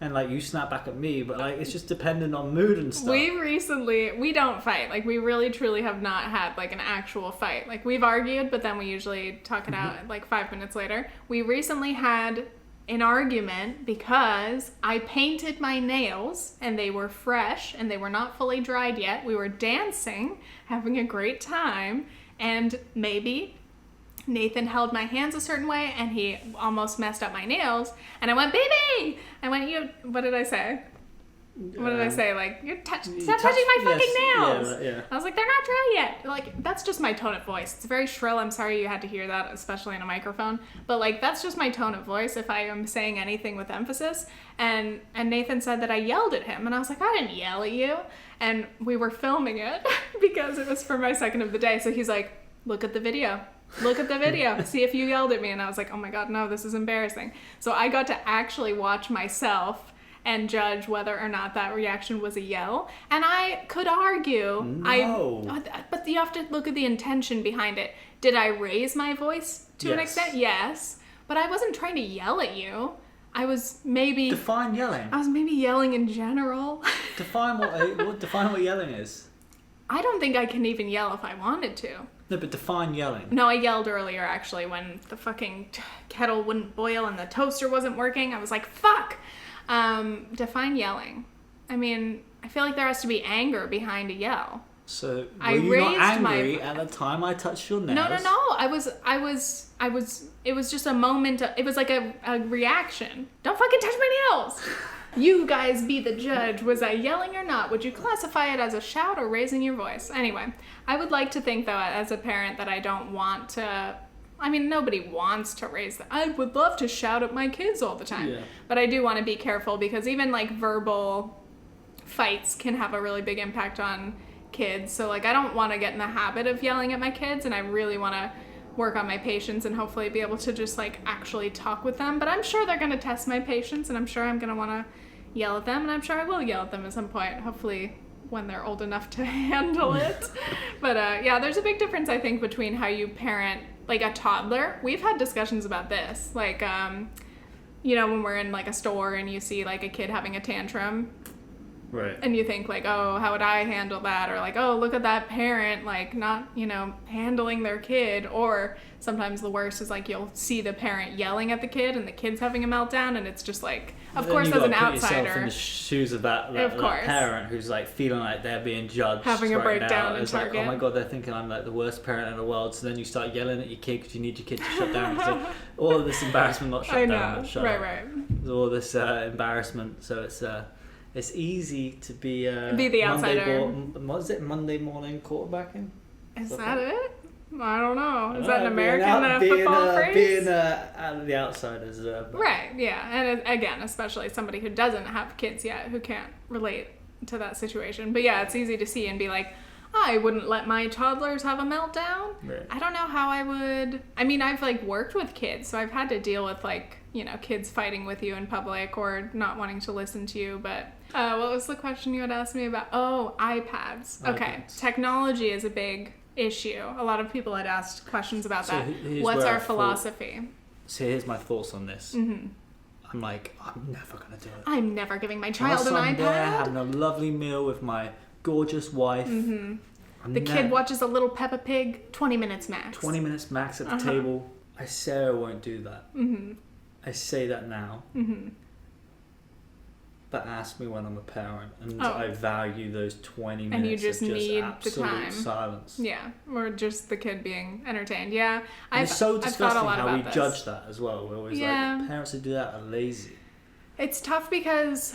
S2: And, like, you snap back at me, but, like, it's just dependent on mood and stuff. We don't fight. Like, we really, truly have not had, like, an actual fight. Like, we've argued, but then we usually talk it out, like, 5 minutes later. We recently had an argument because I painted my nails, and they were fresh, and they were not fully dried yet. We were dancing, having a great time, and maybe... Nathan held my hands a certain way and he almost messed up my nails and I went, baby! What did I say? What did I say? Like, stop touching my fucking nails! Yeah.
S1: I was like, they're not dry yet. Like, that's just my tone of voice. It's very shrill. I'm sorry you had to hear that, especially in a microphone. But, like, that's just my tone of voice if I am saying anything with emphasis. And Nathan said that I yelled at him. And I was like, I didn't yell at you. And we were filming it because it was for my second of the day. So he's like, look at the video. Look at the video. See if you yelled at me. And I was like, oh my God, no, this is embarrassing. So I got to actually watch myself and judge whether or not that reaction was a yell. And I could argue, but you have to look at the intention behind it. Did I raise my voice to an extent? Yes. But I wasn't trying to yell at you. I was maybe...
S2: Define yelling.
S1: I was maybe yelling in general.
S2: Define what yelling is.
S1: I don't think I can even yell if I wanted to.
S2: No, but define yelling.
S1: No, I yelled earlier, actually, when the fucking kettle wouldn't boil and the toaster wasn't working. I was like, fuck! Define yelling. I mean, I feel like there has to be anger behind a yell.
S2: So, were you not angry at the time I touched your nails?
S1: No. It was just a moment. It was like a reaction. Don't fucking touch my nails! You guys be the judge. Was I yelling or not? Would you classify it as a shout or raising your voice? Anyway, I would like to think, though, as a parent, that I don't want to... I mean, nobody wants to raise them. I would love to shout at my kids all the time. Yeah. But I do want to be careful because even, like, verbal fights can have a really big impact on kids. So, like, I don't want to get in the habit of yelling at my kids, and I really want to work on my patience and hopefully be able to just, like, actually talk with them. But I'm sure they're going to test my patience, and I'm sure I'm going to want to yell at them, and I'm sure I will yell at them at some point, hopefully when they're old enough to handle it. But, yeah, there's a big difference, I think, between how you parent, like, a toddler. We've had discussions about this. Like, you know, when we're in, like, a store and you see, like, a kid having a tantrum.
S2: Right.
S1: And you think, like, oh, how would I handle that? Or, like, oh, look at that parent, like, not, you know, handling their kid. Or sometimes the worst is, like, you'll see the parent yelling at the kid and the kid's having a meltdown. And it's just, like, of course, as an outsider. You put yourself in the shoes of that
S2: parent who's, like, feeling like they're being judged.
S1: Having a breakdown in Target.
S2: Like, oh, my God, they're thinking I'm, like, the worst parent in the world. So then you start yelling at your kid because you need your kid to shut down. So all of this embarrassment, not shut down, but shut up. Right. There's all this embarrassment. So it's easy to be
S1: the outsider.
S2: Monday morning quarterbacking?
S1: Is that it? I don't know. Is that an American football phrase?
S2: Being the outsiders.
S1: Right, yeah. And again, especially somebody who doesn't have kids yet, who can't relate to that situation. But yeah, it's easy to see and be like, I wouldn't let my toddlers have a meltdown. Right. I don't know how I would. I mean, I've, like, worked with kids, so I've had to deal with, like, you know, kids fighting with you in public or not wanting to listen to you. But what was the question you had asked me about? Oh, iPads. Okay. Technology is a big issue. A lot of people had asked questions about that. What's our philosophy?
S2: So here's my thoughts on this. Mm-hmm. I'm like, I'm never going to do it.
S1: I'm never giving my child an iPad.
S2: There, having a lovely meal with my gorgeous wife.
S1: Mm-hmm. The kid watches a little Peppa Pig, 20 minutes max.
S2: 20 minutes max at the table. Sarah won't do that. Mm-hmm. I say that now. Mm-hmm. But ask me when I'm a parent, and I value those 20 minutes.
S1: And you just need
S2: absolute
S1: the time.
S2: Silence.
S1: Yeah, or just the kid being entertained. Yeah,
S2: it's so disgusting how we judge that as well. We're always like, parents who do that are lazy.
S1: It's tough because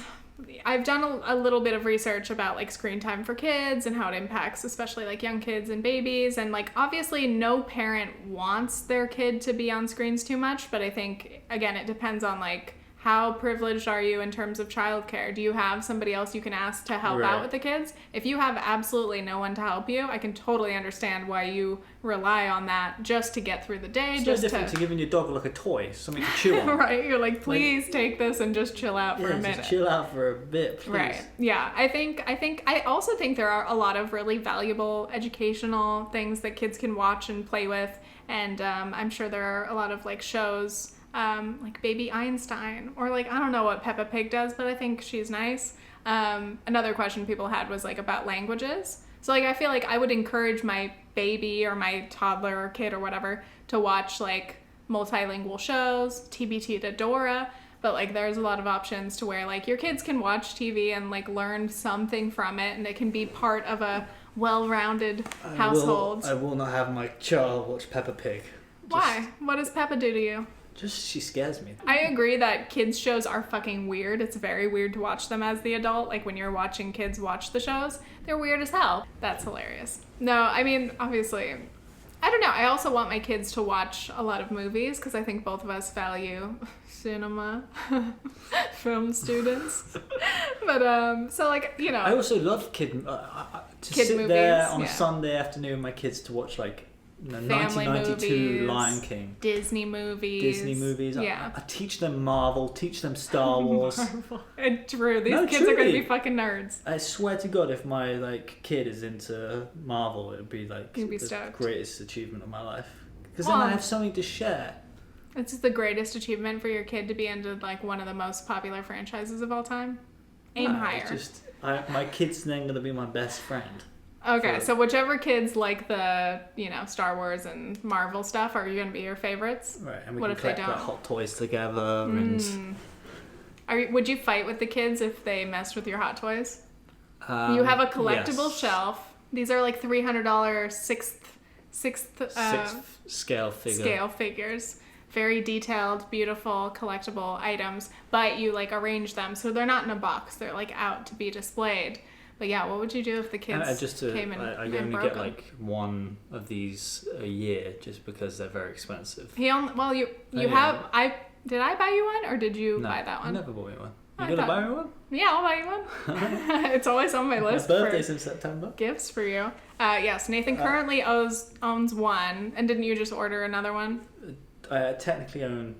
S1: I've done a little bit of research about, like, screen time for kids and how it impacts especially, like, young kids and babies. And, like, obviously no parent wants their kid to be on screens too much, but I think, again, it depends on, like, how privileged are you in terms of childcare? Do you have somebody else you can ask to help out with the kids? If you have absolutely no one to help you, I can totally understand why you rely on that just to get through the day.
S2: It's no different to giving your dog, like, a toy, something to chew on.
S1: Right, you're like, please take this and just chill out for a minute.
S2: Just chill out for a bit, please.
S1: Right, yeah. I also think there are a lot of really valuable educational things that kids can watch and play with, and I'm sure there are a lot of, like, shows like Baby Einstein, or, like, I don't know what Peppa Pig does, but I think she's nice. Another question people had was, like, about languages. So, like, I feel like I would encourage my baby or my toddler or kid or whatever to watch, like, multilingual shows, TBT to Dora, but, like, there's a lot of options to where, like, your kids can watch TV and, like, learn something from it, and it can be part of a well-rounded household.
S2: I will not have my child watch Peppa Pig.
S1: Why? What does Peppa do to you?
S2: She scares me.
S1: I agree that kids shows are fucking weird. It's very weird to watch them as the adult. Like, when you're watching kids watch the shows, they're weird as hell. That's hilarious. No, I mean, obviously, I don't know. I also want my kids to watch a lot of movies because I think both of us value cinema, film students. But, so, like, you know.
S2: I also love kid
S1: sit
S2: movies, there on a Sunday afternoon with my kids to watch, like,
S1: family
S2: 1992
S1: movies,
S2: Lion King.
S1: Disney movies. Yeah.
S2: I teach them Marvel, teach them Star Wars.
S1: Marvel. And true, these kids are going to be fucking nerds.
S2: I swear to God, if my kid is into Marvel, it would be
S1: You'd be
S2: the
S1: stoked.
S2: greatest achievement of my life. Because then I have something to share.
S1: It's the greatest achievement for your kid to be into one of the most popular franchises of all time. Aim higher.
S2: My kid's then going to be my best friend.
S1: Okay, so whichever kids like the, Star Wars and Marvel stuff are going to be your favorites.
S2: Right, and we can collect Hot Toys together. And
S1: would you fight with the kids if they messed with your Hot Toys? You have a collectible shelf. These are like $300 sixth
S2: scale
S1: figures. Very detailed, beautiful, collectible items. But you arrange them so they're not in a box. They're out to be displayed. But yeah, what would you do if the kids came in
S2: I
S1: and
S2: only
S1: broke
S2: get
S1: them?
S2: one of these a year just because they're very expensive.
S1: Did I buy you one or did you buy that one?
S2: I never bought you one. You gonna buy me one?
S1: Yeah, I'll buy you one. It's always on my list.
S2: My birthday's in September.
S1: Gifts for you. Yes, Nathan currently owns one, and didn't you just order another one?
S2: I technically own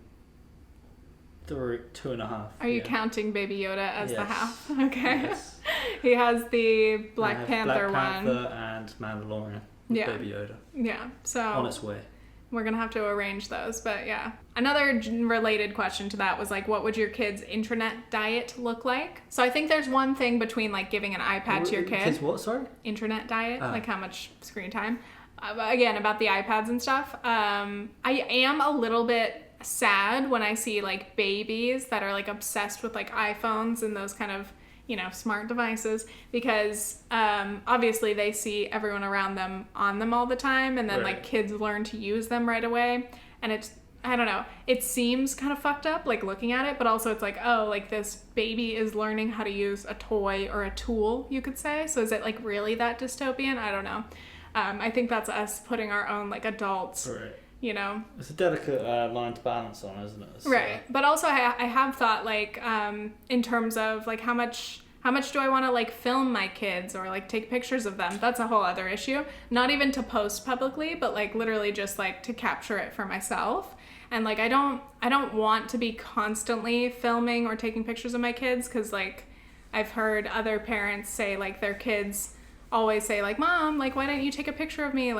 S2: 2.5.
S1: Are you counting Baby Yoda as the half? Okay.
S2: Yes.
S1: He has the Black Panther
S2: Black
S1: one.
S2: Panther and Mandalorian with Baby Yoda.
S1: Yeah, so
S2: on its way.
S1: We're gonna have to arrange those, but yeah. Another related question to that was what would your kids' internet diet look like? So I think there's one thing between giving an iPad to your kid.
S2: Kids what, sorry?
S1: Internet diet, how much screen time. Again, about the iPads and stuff. I am a little bit sad when I see babies that are obsessed with iPhones and those kind of smart devices, because obviously they see everyone around them on them all the time, and then kids learn to use them right away, and I don't know, it seems kind of fucked up looking at it, but also it's this baby is learning how to use a toy or a tool, you could say. So is it really that dystopian? I don't know. I think that's us putting our own adults.
S2: Right.
S1: It's
S2: a delicate line to balance on, isn't it? So.
S1: Right. But also I have thought in terms of how much do I want to film my kids or take pictures of them? That's a whole other issue. Not even to post publicly, but literally just to capture it for myself. And I don't want to be constantly filming or taking pictures of my kids, because I've heard other parents say their kids always say Mom, why don't you take a picture of me?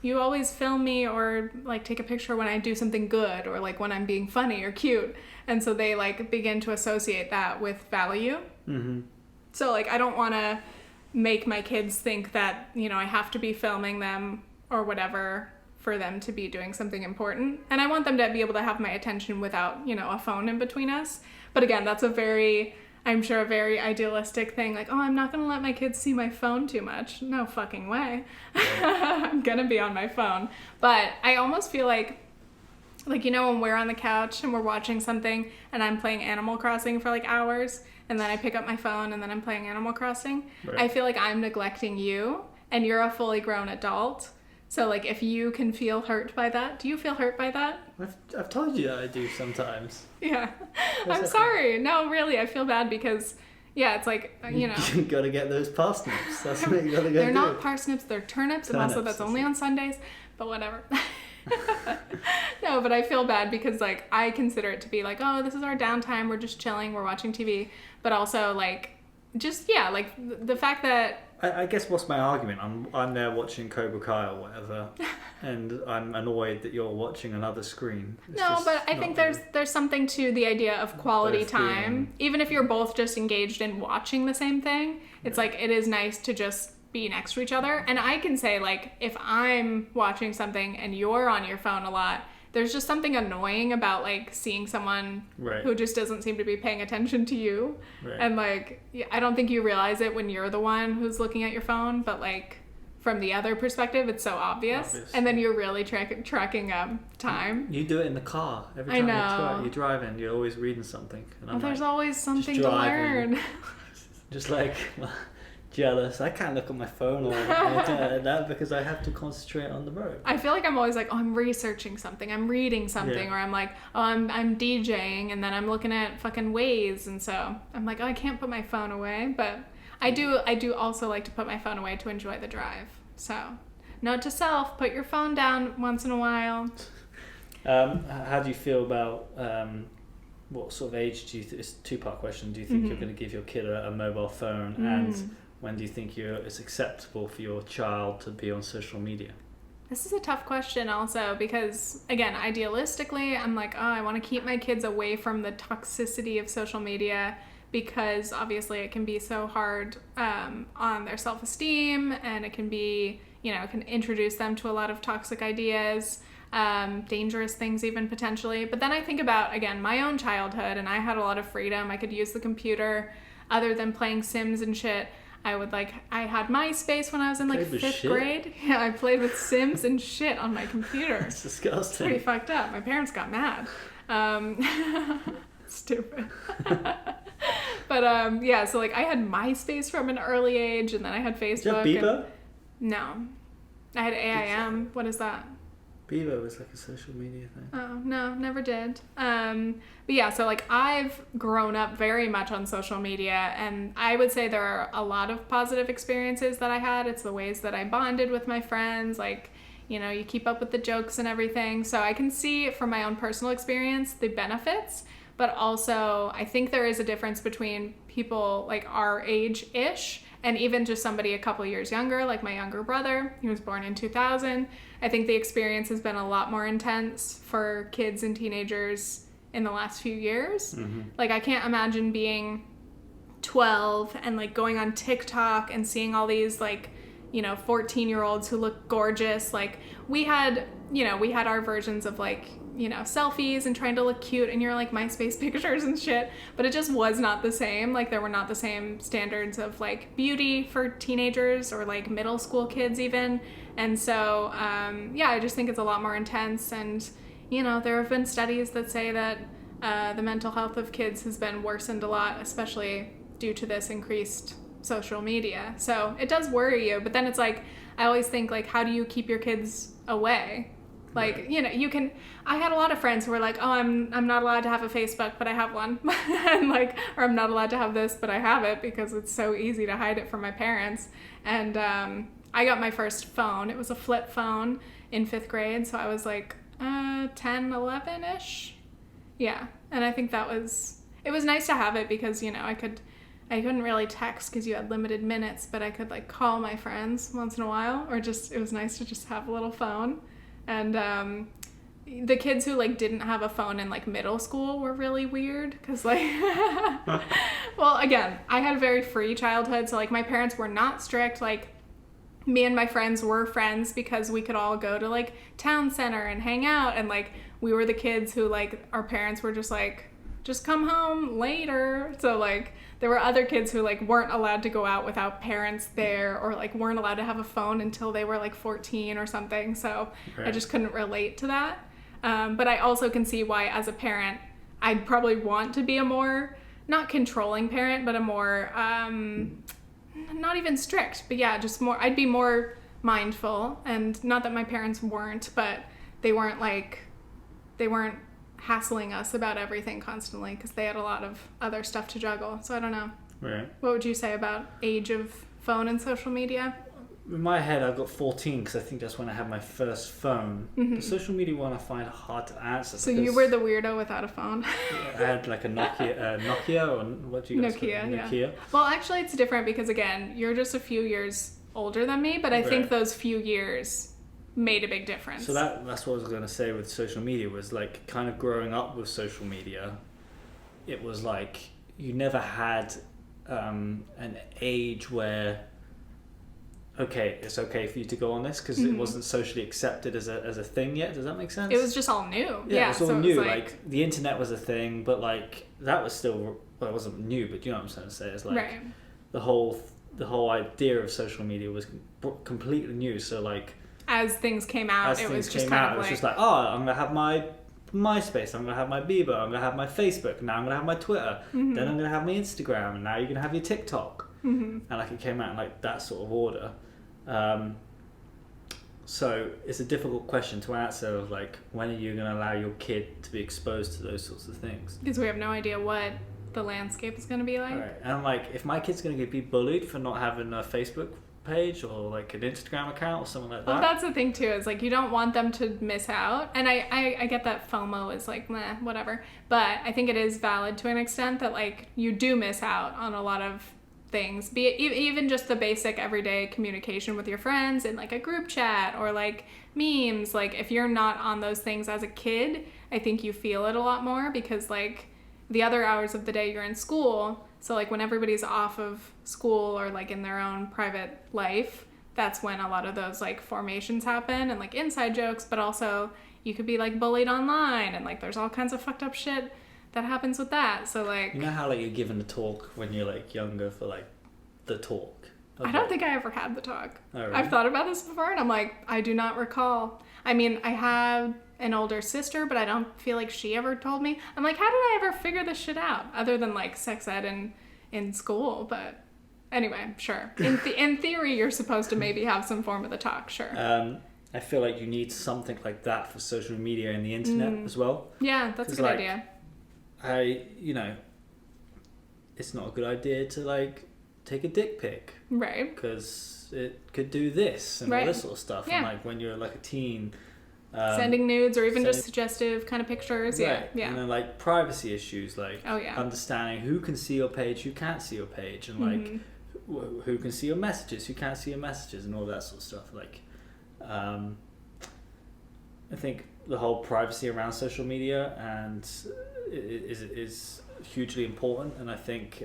S1: You always film me or take a picture when I do something good or when I'm being funny or cute. And so they begin to associate that with value. Mm-hmm. So I don't want to make my kids think that, I have to be filming them or whatever for them to be doing something important. And I want them to be able to have my attention without, a phone in between us. But again, that's I'm sure a very idealistic thing. I'm not going to let my kids see my phone too much. No fucking way. I'm going to be on my phone. But I almost feel when we're on the couch and we're watching something and I'm playing Animal Crossing for hours, and then I pick up my phone and then I'm playing Animal Crossing, right. I feel I'm neglecting you, and you're a fully grown adult. So if you can feel hurt by that, do you feel hurt by that?
S2: I've told you that I do sometimes.
S1: Yeah. I'm sorry. No, really, I feel bad because, it's
S2: You gotta get those parsnips. That's what you gotta go
S1: They're not parsnips, they're turnips, and also that's only on Sundays, but whatever. No, but I feel bad because I consider it to be this is our downtime, we're just chilling, we're watching TV, but also the fact that
S2: I guess what's my argument? I'm there watching Cobra Kai or whatever, and I'm annoyed that you're watching another screen.
S1: But I think there's something to the idea of quality time. Even if you're both just engaged in watching the same thing, it's it is nice to just be next to each other. And I can say if I'm watching something and you're on your phone a lot, there's just something annoying about seeing someone who just doesn't seem to be paying attention to you. Right. And I don't think you realize it when you're the one who's looking at your phone, but from the other perspective, it's so obvious. And then you're really tracking time.
S2: You do it in the car. Every time you're driving, you're always reading something. And
S1: there's always something to learn.
S2: Just jealous. I can't look at my phone or anything like that because I have to concentrate on the road.
S1: I feel I'm always I'm researching something, I'm reading something, or I'm I'm DJing, and then I'm looking at fucking Waze, and so I'm I can't put my phone away. But I do also like to put my phone away to enjoy the drive. So note to self, put your phone down once in a while.
S2: How do you feel about what sort of age do you it's a two-part question. Do you think you're going to give your kid a mobile phone, and when do you think it's acceptable for your child to be on social media?
S1: This is a tough question also because, again, idealistically, I'm like, oh, I want to keep my kids away from the toxicity of social media because obviously it can be so hard on their self-esteem, and it can be, it can introduce them to a lot of toxic ideas, dangerous things even potentially. But then I think about, again, my own childhood, and I had a lot of freedom. I could use the computer other than playing Sims and shit. I had MySpace when I was in like 5th grade. Yeah, I played with Sims and shit on my computer.
S2: It's disgusting.
S1: It's pretty fucked up. My parents got mad. Stupid. But yeah, so like I had MySpace from an early age, and then I had Facebook.
S2: Did you have Bebo?
S1: No. I had AIM. What is that?
S2: Bebo was like a social media thing.
S1: Oh, no, never did. But yeah, so like I've grown up very much on social media, and I would say there are a lot of positive experiences that I had. It's the ways that I bonded with my friends, like, you keep up with the jokes and everything. So I can see from my own personal experience the benefits, but also I think there is a difference between people like our age-ish and even just somebody a couple years younger, like my younger brother. He was born in 2000. I think the experience has been a lot more intense for kids and teenagers in the last few years. Like I can't imagine being 12 and like going on TikTok and seeing all these like, 14-year-olds who look gorgeous. Like we had our versions of like, selfies and trying to look cute and your like MySpace pictures and shit, but it just was not the same. Like there were not the same standards of like beauty for teenagers or like middle school kids even. And so, yeah, I just think it's a lot more intense. And, there have been studies that say that the mental health of kids has been worsened a lot, especially due to this increased social media. So it does worry you, but then it's like, I always think like, how do you keep your kids away? Like, right. I had a lot of friends who were like, oh, I'm not allowed to have a Facebook, but I have one. And like, or I'm not allowed to have this, but I have it because it's so easy to hide it from my parents. And I got my first phone. It was a flip phone in 5th grade. So I was like 10, 11-ish. Yeah. And I think it was nice to have it because, I couldn't really text because you had limited minutes, but I could like call my friends once in a while, or it was nice to just have a little phone. And the kids who like didn't have a phone in like middle school were really weird because like, well, again, I had a very free childhood. So like my parents were not strict. Like me and my friends were friends because we could all go to like town center and hang out. And like we were the kids who like our parents were just like, just come home later. So like there were other kids who like weren't allowed to go out without parents there, or like weren't allowed to have a phone until they were like 14 or something. So right. I just couldn't relate to that. But I also can see why as a parent, I'd probably want to be a more, not controlling parent, but a more, not even strict, but yeah, just more, I'd be more mindful. And not that my parents weren't, but they weren't hassling us about everything constantly because they had a lot of other stuff to juggle. So I don't know.
S2: Right.
S1: What would you say about age of phone and social media?
S2: In my head, I've got 14 because I think that's when I had my first phone. The social media one I find hard to answer.
S1: So you were the weirdo without a phone?
S2: I had like a Nokia, or what do you guys call it? Nokia.
S1: Yeah. Well, actually, it's different because, again, you're just a few years older than me, but I think those few years made a big difference.
S2: So that's what I was going to say with social media was like kind of growing up with social media. It was like you never had an age where it's okay for you to go on this because it wasn't socially accepted as a thing yet. Does that make sense?
S1: It was just all new.
S2: Yeah, it was all new. Like the internet was a thing, but like that was still, well, it wasn't new, but you know what I'm trying to say? It's like
S1: right.
S2: the whole idea of social media was completely new. So like
S1: as things came out, it was just
S2: like, oh, I'm gonna have my MySpace, I'm gonna have my Bebo, I'm gonna have my Facebook, now I'm gonna have my Twitter, then I'm gonna have my Instagram, and now you're gonna have your TikTok. And like it came out in like that sort of order. So it's a difficult question to answer of like, when are you going to allow your kid to be exposed to those sorts of things?
S1: Because we have no idea what the landscape is going to be like.
S2: Right. And like, if my kid's going to be bullied for not having a Facebook page or like an Instagram account or something like that.
S1: Well, that's the thing too, is like you don't want them to miss out. And I get that FOMO is like, meh, whatever. But I think it is valid to an extent that like you do miss out on a lot of things, be it even just the basic everyday communication with your friends in like a group chat or like memes. Like if you're not on those things as a kid, I think you feel it a lot more because like the other hours of the day you're in school. So like when everybody's off of school or like in their own private life, that's when a lot of those like formations happen and like inside jokes, but also you could be like bullied online and like there's all kinds of fucked up shit that happens with that. So like,
S2: you know how like you're given a talk when you're like younger for like the talk?
S1: I don't think I ever had the talk.
S2: Oh, really?
S1: I've thought about this before and I'm like, I do not recall. I mean, I have an older sister, but I don't feel like she ever told me. I'm like, how did I ever figure this shit out other than like sex ed in school? But anyway, sure. In theory, you're supposed to maybe have some form of the talk, sure.
S2: I feel like you need something like that for social media and the internet as well.
S1: Yeah, that's a good idea.
S2: It's not a good idea to like take a dick pic.
S1: Right.
S2: Because it could do this and all this sort of stuff.
S1: Yeah.
S2: And like when you're like a teen,
S1: sending nudes or even just suggestive kind of pictures.
S2: Right.
S1: Yeah.
S2: And then like privacy issues, like
S1: oh, yeah.
S2: understanding who can see your page, who can't see your page, and like who can see your messages, who can't see your messages, and all that sort of stuff. Like, I think the whole privacy around social media and is hugely important, and I think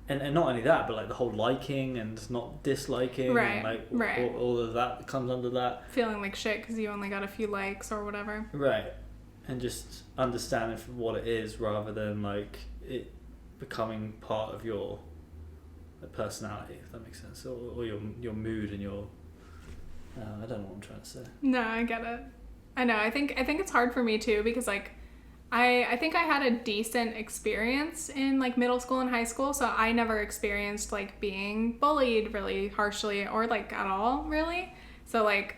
S2: and not only that, but like the whole liking and not disliking, and like all of that comes under that.
S1: Feeling like shit because you only got a few likes or whatever.
S2: Right, and just understanding for what it is rather than like it becoming part of your personality, if that makes sense, or your mood and your. I don't know what I'm trying to say.
S1: No, I get it. I know. I think it's hard for me too because like. I think I had a decent experience in like middle school and high school, so I never experienced like being bullied really harshly or like at all really. So like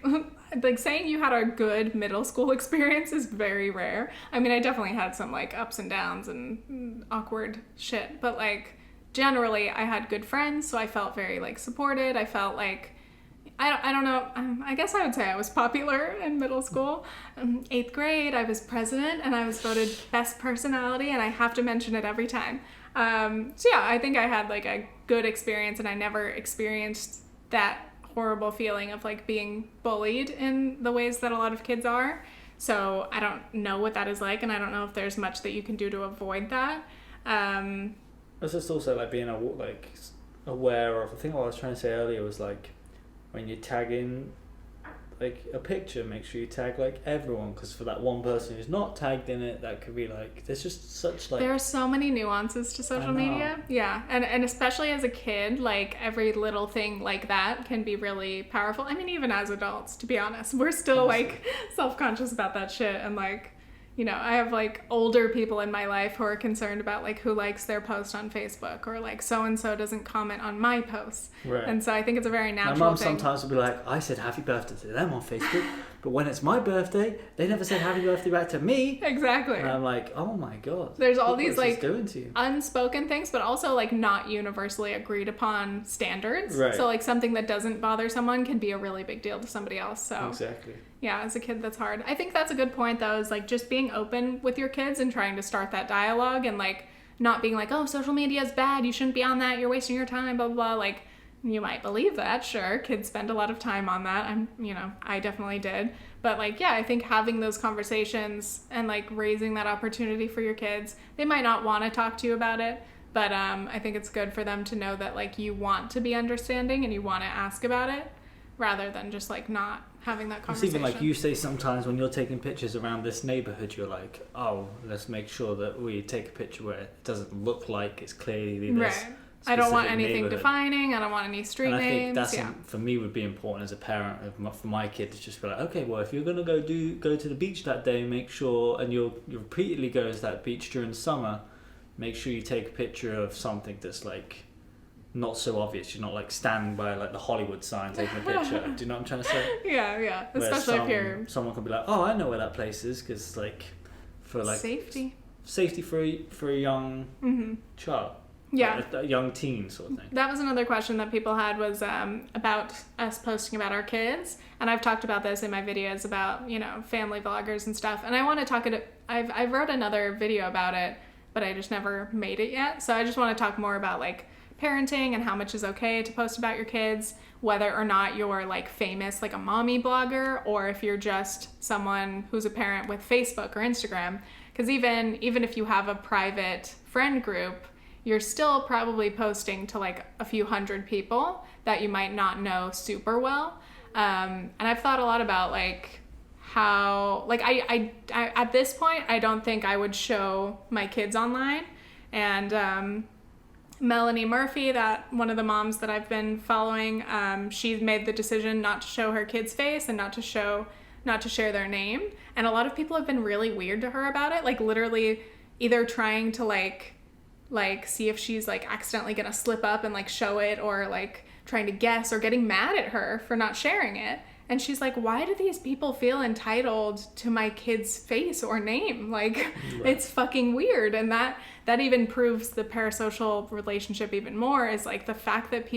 S1: like saying you had a good middle school experience is very rare. I mean, I definitely had some like ups and downs and awkward shit, but like generally I had good friends, so I felt very like supported. I felt like I don't know. I guess I would say I was popular in middle school. 8th grade, I was president and I was voted best personality, and I have to mention it every time. So yeah, I think I had like a good experience, and I never experienced that horrible feeling of like being bullied in the ways that a lot of kids are. So I don't know what that is like, and I don't know if there's much that you can do to avoid that.
S2: It's just also like being aware of. I think what I was trying to say earlier was like, when you tag in like a picture, make sure you tag like everyone, because for that one person who's not tagged in it, that could be like, there's just such like,
S1: there are so many nuances to social media. Yeah, and especially as a kid, like every little thing like that can be really powerful. I mean, even as adults, to be honest, we're still like self-conscious about that shit, and like, you know, I have like older people in my life who are concerned about like who likes their post on Facebook, or like so-and-so doesn't comment on my posts.
S2: Right.
S1: And so I think it's a very natural thing.
S2: My mum sometimes will be like, I said happy birthday to them on Facebook, but when it's my birthday, they never said happy birthday back to me.
S1: Exactly.
S2: And I'm like, oh my God.
S1: There's all these like
S2: doing to you?
S1: Unspoken things, but also like not universally agreed upon standards.
S2: Right.
S1: So like something that doesn't bother someone can be a really big deal to somebody else. So
S2: exactly.
S1: Yeah, as a kid, that's hard. I think that's a good point, though, is like just being open with your kids and trying to start that dialogue, and like not being like, oh, social media is bad, you shouldn't be on that, you're wasting your time, blah, blah, blah. Like, you might believe that, sure. Kids spend a lot of time on that. I definitely did. But like, yeah, I think having those conversations and like raising that opportunity for your kids, they might not want to talk to you about it, but I think it's good for them to know that like you want to be understanding and you want to ask about it, rather than just like not having that conversation.
S2: It's even like you say sometimes when you're taking pictures around this neighborhood, you're like, oh, let's make sure that we take a picture where it doesn't look like it's clearly this.
S1: Right. I don't want anything defining. I don't want any street names.
S2: And I think that's for me would be important as a parent for my kid to just be like, okay, well, if you're gonna go to the beach that day, make sure, and you'll repeatedly go to that beach during summer, make sure you take a picture of something that's like not so obvious. You're not like standing by like the Hollywood sign taking a picture. Do you know what I'm trying to say?
S1: Yeah. Especially if
S2: someone can be like, oh, I know where that place is, because like for like
S1: safety
S2: for a young child.
S1: Yeah.
S2: Like a young teen sort of thing.
S1: That was another question that people had was about us posting about our kids. And I've talked about this in my videos about, you know, family vloggers and stuff. And I want to talk I've wrote another video about it, but I just never made it yet. So I just want to talk more about like parenting and how much is okay to post about your kids, whether or not you're like famous, like a mommy blogger, or if you're just someone who's a parent with Facebook or Instagram. Because even if you have a private friend group, you're still probably posting to like a few hundred people that you might not know super well. And I've thought a lot about like how, like I at this point, I don't think I would show my kids online. And Melanie Murphy, that one of the moms that I've been following, she made the decision not to show her kid's face and not to share their name. And a lot of people have been really weird to her about it, like literally either trying to like see if she's like accidentally gonna slip up and like show it, or like trying to guess, or getting mad at her for not sharing it. And she's like, why do these people feel entitled to my kid's face or name? Like, right. It's fucking weird. And that even proves the parasocial relationship even more, is like the fact that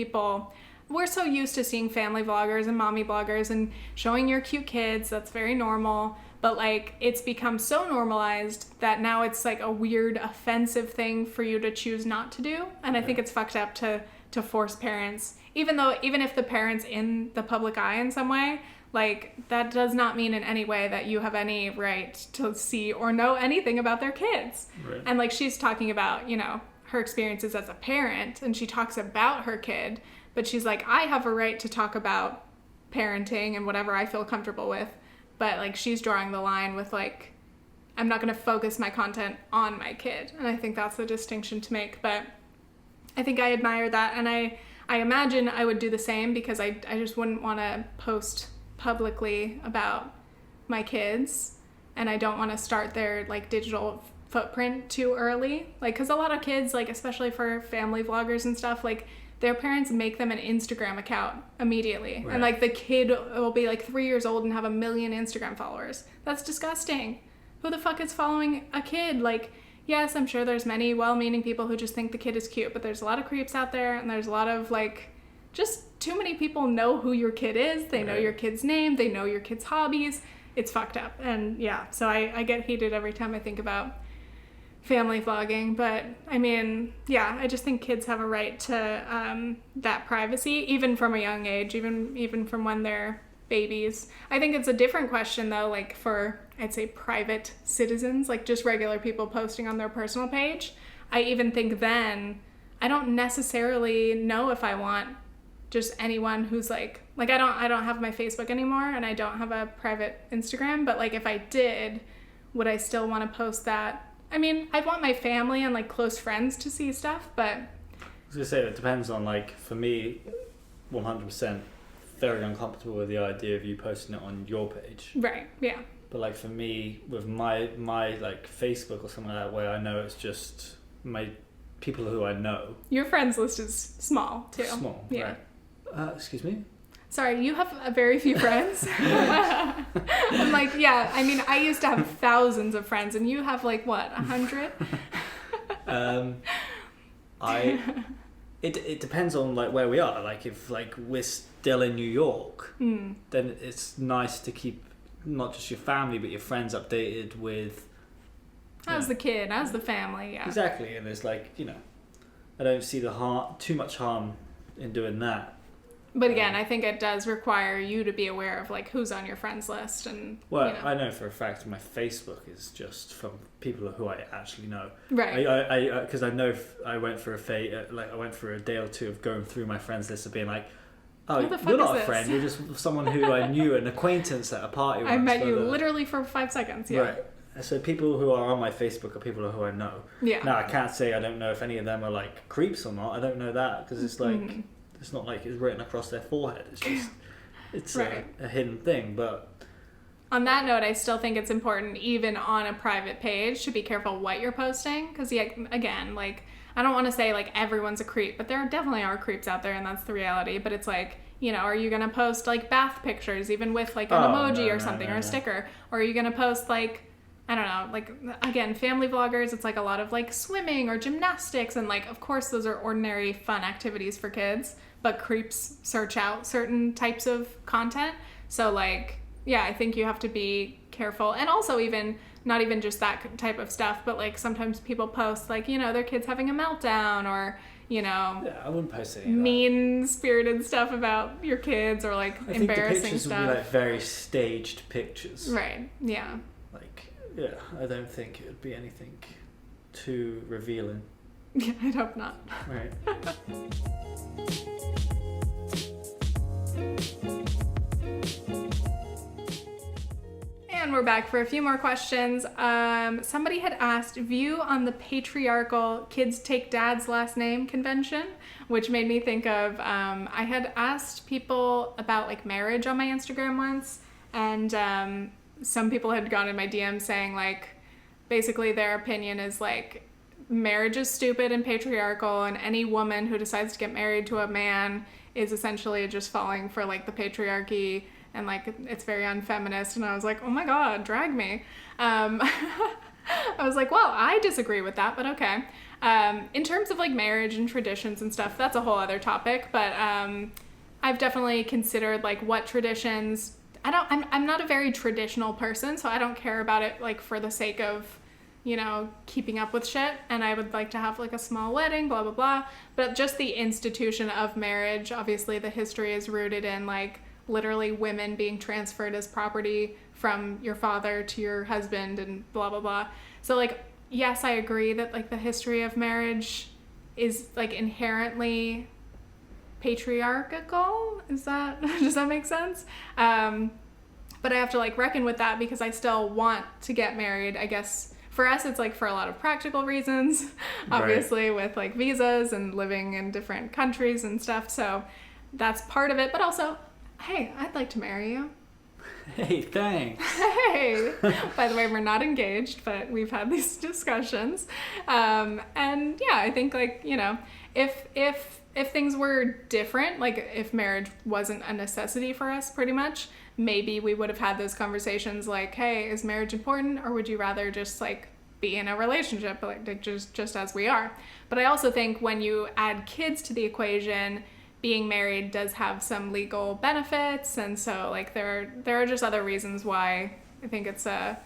S1: we're so used to seeing family vloggers and mommy bloggers and showing your cute kids. That's very normal. But like, it's become so normalized that now it's like a weird, offensive thing for you to choose not to do. And I think it's fucked up to force parents, even if the parent's in the public eye in some way, like that does not mean in any way that you have any right to see or know anything about their kids. Right. And like, she's talking about, you know, her experiences as a parent, and she talks about her kid, but she's like, I have a right to talk about parenting and whatever I feel comfortable with. But like, she's drawing the line with like, I'm not going to focus my content on my kid. And I think that's the distinction to make. But I think I admire that. And I imagine I would do the same, because I just wouldn't want to post publicly about my kids. And I don't want to start their like digital footprint too early. Like, because a lot of kids, like especially for family vloggers and stuff, like their parents make them an Instagram account immediately. Right. And like the kid will be like 3 years old and have 1 million Instagram followers. That's disgusting. Who the fuck is following a kid? Like, yes, I'm sure there's many well-meaning people who just think the kid is cute, but there's a lot of creeps out there, and there's a lot of like, just too many people know who your kid is. They know your kid's name. They know your kid's hobbies. It's fucked up. And yeah, so I get heated every time I think about family vlogging. But I mean, yeah, I just think kids have a right to that privacy, even from a young age, even from when they're babies. I think it's a different question though, like for, I'd say, private citizens, like just regular people posting on their personal page. I even think then I don't necessarily know if I want just anyone who's like I don't have my Facebook anymore, and I don't have a private Instagram, but like if I did, would I still want to post that? I mean, I'd want my family and like close friends to see stuff, but
S2: I was gonna say, it depends on, like, for me, 100% very uncomfortable with the idea of you posting it on your page.
S1: Right, yeah.
S2: But like for me, with my like Facebook or something like that, where I know it's just my people who I know.
S1: Your friends list is small too.
S2: Small,
S1: yeah.
S2: Right. Excuse me?
S1: Sorry, you have a very few friends. I'm like, yeah, I mean, I used to have thousands of friends, and you have like, what, 100?
S2: It depends on like where we are. Like if like we're still in New York, then it's nice to keep not just your family but your friends updated with
S1: how's the kid, how's the family. Yeah,
S2: exactly. And it's like, you know, I don't see too much harm in doing that.
S1: But again, I think it does require you to be aware of like who's on your friends list. And
S2: well,
S1: you know.
S2: I know for a fact my Facebook is just from people who I actually know.
S1: Right.
S2: Because I know I went for I went for a day or two of going through my friends list of being like, oh, you're not a friend. You're just someone who I knew, an acquaintance at a party.
S1: I met you literally for 5 seconds. Yeah.
S2: Right. So people who are on my Facebook are people who I know. Yeah. Now I can't say I don't know if any of them are like creeps or not. I don't know that, because it's like. It's not like it's written across their forehead. It's just, it's right. a hidden thing. But
S1: on that note, I still think it's important, even on a private page, to be careful what you're posting. Because again, like, I don't want to say like everyone's a creep, but there definitely are creeps out there, and that's the reality. But it's like, you know, are you going to post like bath pictures, even with like an emoji or something or a sticker? Or are you going to post like, I don't know, like, again, family vloggers, it's like a lot of like swimming or gymnastics, and like, of course those are ordinary fun activities for kids, but creeps search out certain types of content. So like, yeah, I think you have to be careful. And also even, not even just that type of stuff, but like sometimes people post like, you know, their kid's having a meltdown, or, you know,
S2: Yeah, I wouldn't post any of that.
S1: mean-spirited stuff about your kids, or like
S2: I think
S1: embarrassing
S2: the pictures
S1: stuff.
S2: would be like very staged pictures.
S1: Right, yeah.
S2: Like, yeah, I don't think it would be anything too revealing.
S1: Yeah, I'd hope not.
S2: Right.
S1: And we're back for a few more questions. Somebody had asked view on the patriarchal kids take dad's last name convention, which made me think of, I had asked people about like marriage on my Instagram once, and some people had gone in my DM saying like, basically their opinion is like, marriage is stupid and patriarchal, and any woman who decides to get married to a man is essentially just falling for like the patriarchy, and like it's very unfeminist. And I was like, oh my god, drag me. I was like, well, I disagree with that, but okay. In terms of like marriage and traditions and stuff, that's a whole other topic, but I've definitely considered like what traditions. I'm not a very traditional person, so I don't care about it like for the sake of, you know, keeping up with shit, and I would like to have like a small wedding, blah blah blah. But just the institution of marriage, obviously the history is rooted in like literally women being transferred as property from your father to your husband and blah blah blah. So like, yes, I agree that like the history of marriage is like inherently patriarchal. Does that make sense? But I have to like reckon with that because I still want to get married. I guess for us it's like for a lot of practical reasons, obviously, right, with like visas and living in different countries and stuff. So that's part of it, but also, hey, I'd like to marry you.
S2: Hey, thanks.
S1: Hey, by the way, we're not engaged, but we've had these discussions. And yeah, I think like, you know, if things were different, like if marriage wasn't a necessity for us pretty much, maybe we would have had those conversations like, hey, is marriage important, or would you rather just like be in a relationship, like just as we are? But I also think when you add kids to the equation, being married does have some legal benefits, and so like there are just other reasons why I think it's a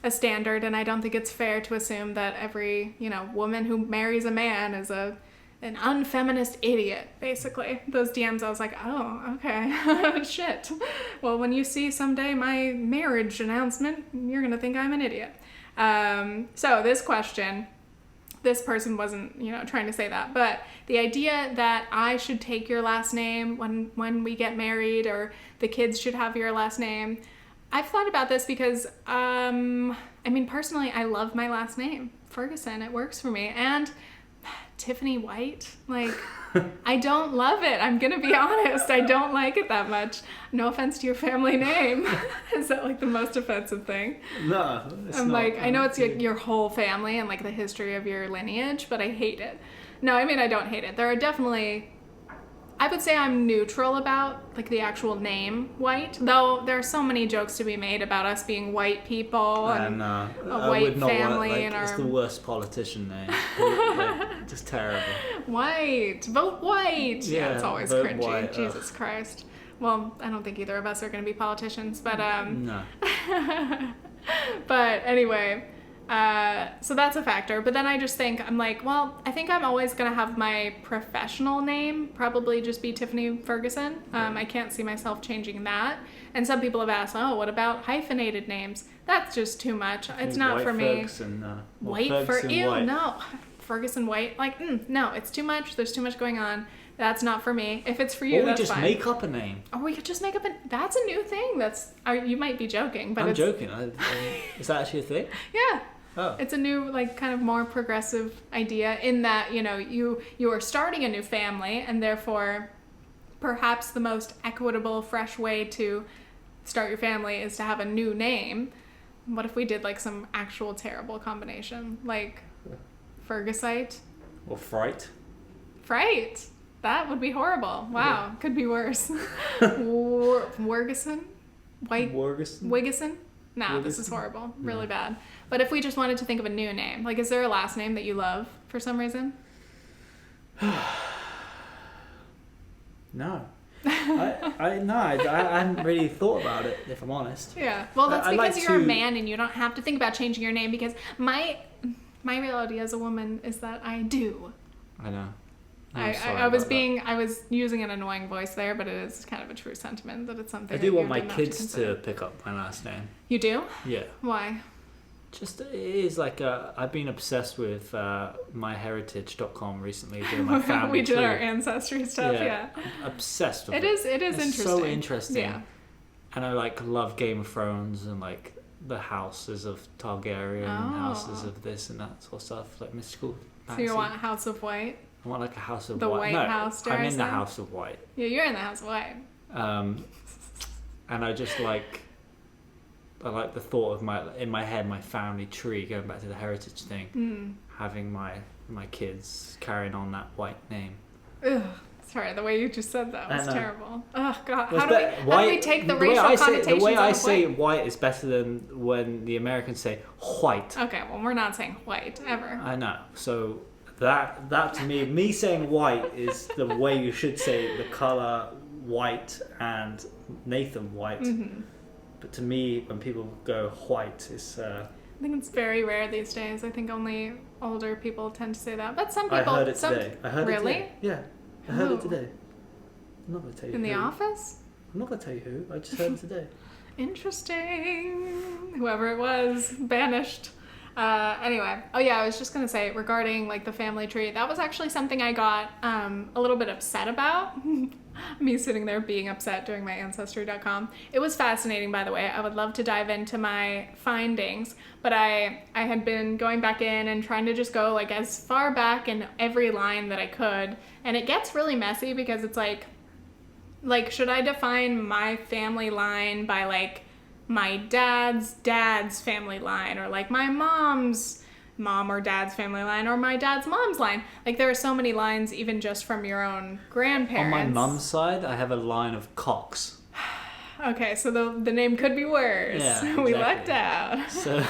S1: standard, and I don't think it's fair to assume that every, you know, woman who marries a man is an unfeminist idiot, basically. Those DMs, I was like, oh, okay, shit. Well, when you see someday my marriage announcement, you're gonna think I'm an idiot. So this question, this person wasn't, you know, trying to say that, but the idea that I should take your last name when we get married, or the kids should have your last name, I've thought about this because, I mean, personally, I love my last name, Ferguson. It works for me. And Tiffany White, like, I don't love it. I'm gonna be honest. I don't like it that much. No offense to your family name. Is that like the most offensive thing?
S2: No, it's
S1: I'm
S2: not.
S1: like, I know it's your whole family and like the history of your lineage, but I hate it. No, I mean, I don't hate it. There are definitely, I would say I'm neutral about like the actual name White, though there are so many jokes to be made about us being white people and a white family,
S2: like,
S1: and
S2: it's
S1: our
S2: the worst politician name. Like, just terrible.
S1: White, vote white. Yeah, it's always
S2: vote
S1: cringy.
S2: white,
S1: Jesus Christ. Well, I don't think either of us are going to be politicians, but
S2: No.
S1: but anyway, so that's a factor. But then I just think, I'm like, well, I think I'm always going to have my professional name probably just be Tiffany Ferguson. I can't see myself changing that. And some people have asked, oh, what about hyphenated names? That's just too much. It's not for me.
S2: Ferguson,
S1: White
S2: Ferguson
S1: for ew,
S2: White.
S1: no. Ferguson White, like, no, it's too much. There's too much going on. That's not for me. If it's for you,
S2: Or
S1: that's
S2: we just
S1: fine.
S2: make up a name.
S1: Or we could just make up that's a new thing. You might be joking, but
S2: I'm
S1: it's
S2: joking. Is that actually a thing?
S1: Yeah.
S2: Oh.
S1: It's a new, like, kind of more progressive idea in that, you know, you are starting a new family, and therefore perhaps the most equitable, fresh way to start your family is to have a new name. What if we did like some actual terrible combination, like Fergusite?
S2: Or Fright.
S1: Fright. That would be horrible. Wow. Yeah. Could be worse. Wergeson? White?
S2: Wergeson?
S1: Wiggison? No,
S2: Wiggison?
S1: this is horrible. Really bad. But if we just wanted to think of a new name, like, is there a last name that you love for some reason?
S2: No. I hadn't really thought about it, if I'm honest.
S1: Yeah. Well, that's because
S2: like
S1: you're a man and you don't have to think about changing your name, because my reality as a woman is that I do.
S2: I know.
S1: I was using an annoying voice there, but it is kind of a true sentiment that it's something.
S2: I do want my kids to pick up my last name.
S1: You do?
S2: Yeah.
S1: Why?
S2: Just it is like I've been obsessed with myheritage.com recently, doing my family
S1: We did
S2: tree.
S1: our ancestry stuff. Yeah.
S2: I'm obsessed with it.
S1: It is
S2: it's
S1: interesting.
S2: So interesting.
S1: Yeah.
S2: And I love Game of Thrones and the houses of Targaryen and houses of this and that sort of stuff, like mystical.
S1: So you want a House of White?
S2: I want a House of
S1: the
S2: White.
S1: White House.
S2: I'm in the House of White.
S1: Yeah, you're in the House of White.
S2: And I just I like the thought of in my head my family tree, going back to the heritage thing, having my kids carrying on that white name.
S1: Ugh. Sorry, the way you just said that was terrible. Oh God,
S2: how
S1: do we take the racial connotations?
S2: The way I say
S1: white?
S2: White is better than when the Americans say white.
S1: Okay, well, we're not saying white ever.
S2: I know. So that to me saying white is the way you should say the color white and Nathan White. Mm-hmm. But to me, when people go white, it's...
S1: I think it's very rare these days. I think only older people tend to say that. But some people...
S2: I heard it today.
S1: Really?
S2: Yeah. I heard it today. I'm not going to tell you
S1: who. In
S2: the
S1: office?
S2: I'm not going to tell you who. I just heard it today.
S1: Interesting. Whoever it was, banished. Anyway. Oh yeah, I was just going to say, regarding the family tree, that was actually something I got a little bit upset about. Me sitting there being upset doing my ancestry.com. It was fascinating, by the way. I would love to dive into my findings, but I had been going back in and trying to just go as far back in every line that I could, and it gets really messy because it's like should I define my family line by my dad's family line, or my mom's mom or dad's family line, or my dad's mom's line? There are so many lines, even just from your own grandparents.
S2: On my mum's side, I have a line of Cox.
S1: Okay, so the name could be worse.
S2: Yeah, exactly.
S1: We lucked out.
S2: So...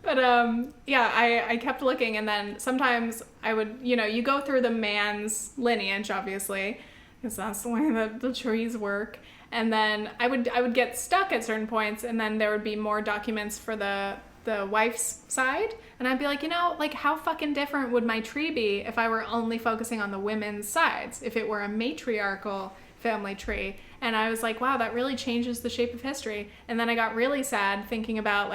S1: But I kept looking, and then sometimes I would, you go through the man's lineage, obviously, because that's the way that the trees work. And then I would get stuck at certain points, and then there would be more documents for the wife's side, and I'd be how fucking different would my tree be if I were only focusing on the women's sides, if it were a matriarchal family tree? And I was wow, that really changes the shape of history. And then I got really sad thinking about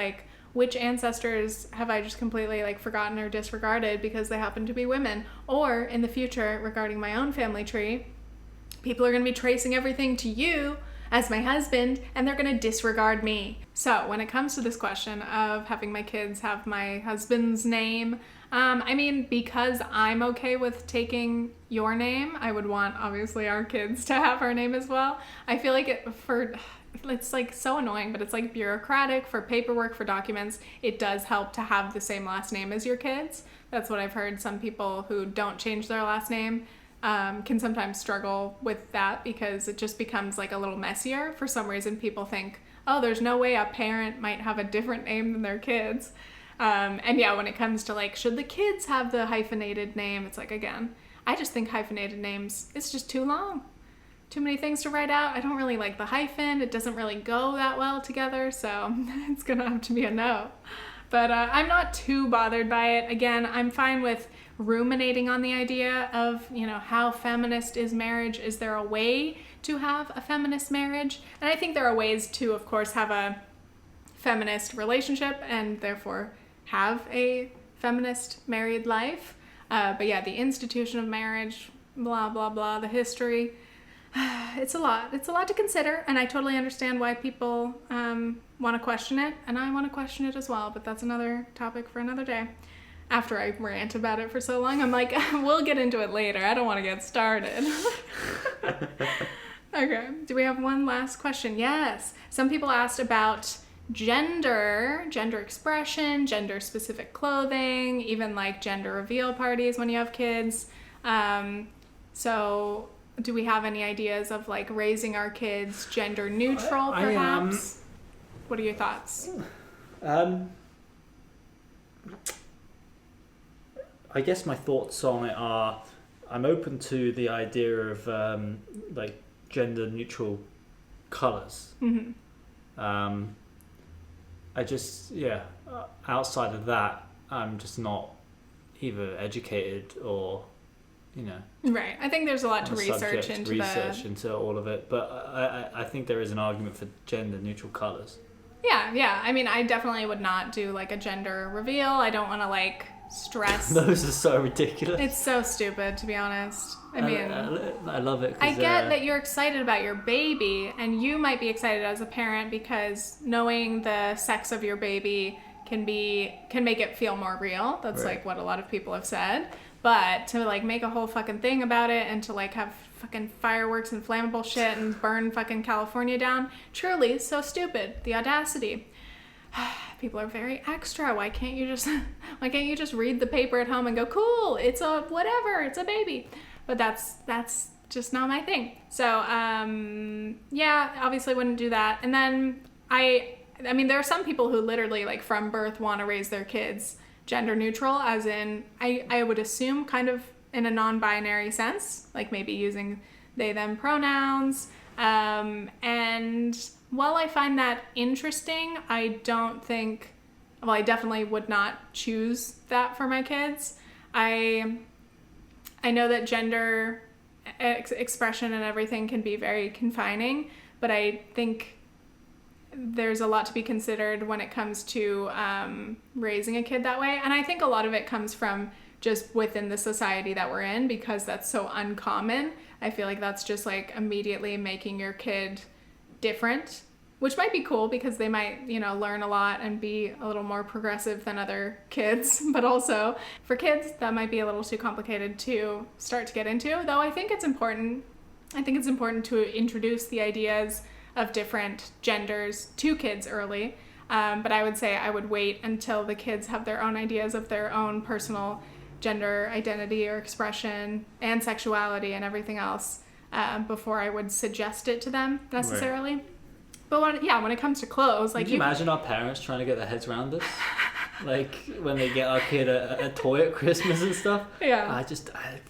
S1: which ancestors have I just completely forgotten or disregarded because they happen to be women. Or in the future, regarding my own family tree, people are going to be tracing everything to you as my husband, and they're going to disregard me. So when it comes to this question of having my kids have my husband's name, because I'm okay with taking your name, I would want, obviously, our kids to have our name as well. I feel it's so annoying, but it's bureaucratic for paperwork, for documents. It does help to have the same last name as your kids. That's what I've heard. Some people who don't change their last name can sometimes struggle with that because it just becomes a little messier. For some reason, people think, oh, there's no way a parent might have a different name than their kids. And yeah, when it comes to should the kids have the hyphenated name, it's again, I just think hyphenated names, it's just too long. Too many things to write out. I don't really like the hyphen. It doesn't really go that well together, so it's gonna have to be a no. But I'm not too bothered by it. Again, I'm fine with ruminating on the idea of, how feminist is marriage? Is there a way to have a feminist marriage? And I think there are ways to, of course, have a feminist relationship and therefore have a feminist married life. But yeah, the institution of marriage, blah, blah, blah, the history, it's a lot. It's a lot to consider, and I totally understand why people want to question it, and I want to question it as well, but that's another topic for another day. After I rant about it for so long, I'm we'll get into it later. I don't want to get started. Okay, do we have one last question? Yes. Some people asked about gender expression, gender-specific clothing, even gender reveal parties when you have kids. So do we have any ideas of raising our kids gender neutral, perhaps? What are your thoughts?
S2: I guess my thoughts on it are, I'm open to the idea of like gender neutral colours.
S1: Mm-hmm.
S2: I just outside of that, I'm just not either educated or, you know.
S1: Right. I think there's a lot to research
S2: into all of it, but I think there is an argument for gender neutral colours.
S1: Yeah. I mean, I definitely would not do like a gender reveal. I don't want to like stress.
S2: Those are so ridiculous.
S1: It's so stupid, to be honest. I mean,
S2: I love it.
S1: I get that you're excited about your baby, and you might be excited as a parent because knowing the sex of your baby can make it feel more real. That's
S2: right.
S1: like what a lot of people have said. But to like make a whole fucking thing about it and to like have fucking fireworks and flammable shit and burn fucking California down, truly so stupid. The audacity. People are very extra. Why can't you just read the paper at home and go, cool, it's a whatever, it's a baby. But that's just not my thing. So obviously wouldn't do that. And then I mean, there are some people who literally like from birth want to raise their kids gender neutral, as in I would assume kind of in a non-binary sense, like maybe using they them pronouns. And while I find that interesting, I definitely would not choose that for my kids. I know that gender expression and everything can be very confining, but I think there's a lot to be considered when it comes to raising a kid that way. And I think a lot of it comes from just within the society that we're in, because that's so uncommon. I feel like that's just like immediately making your kid different, which might be cool because they might, learn a lot and be a little more progressive than other kids. But also for kids, that might be a little too complicated to start to get into. Though I think it's important to introduce the ideas of different genders to kids early. But I would say I would wait until the kids have their own ideas of their own personal gender identity or expression and sexuality and everything else before I would suggest it to them necessarily. Right. But when it comes to clothes, like,
S2: can you imagine our parents trying to get their heads around this? Like when they get our kid a toy at Christmas and stuff.
S1: Yeah.
S2: I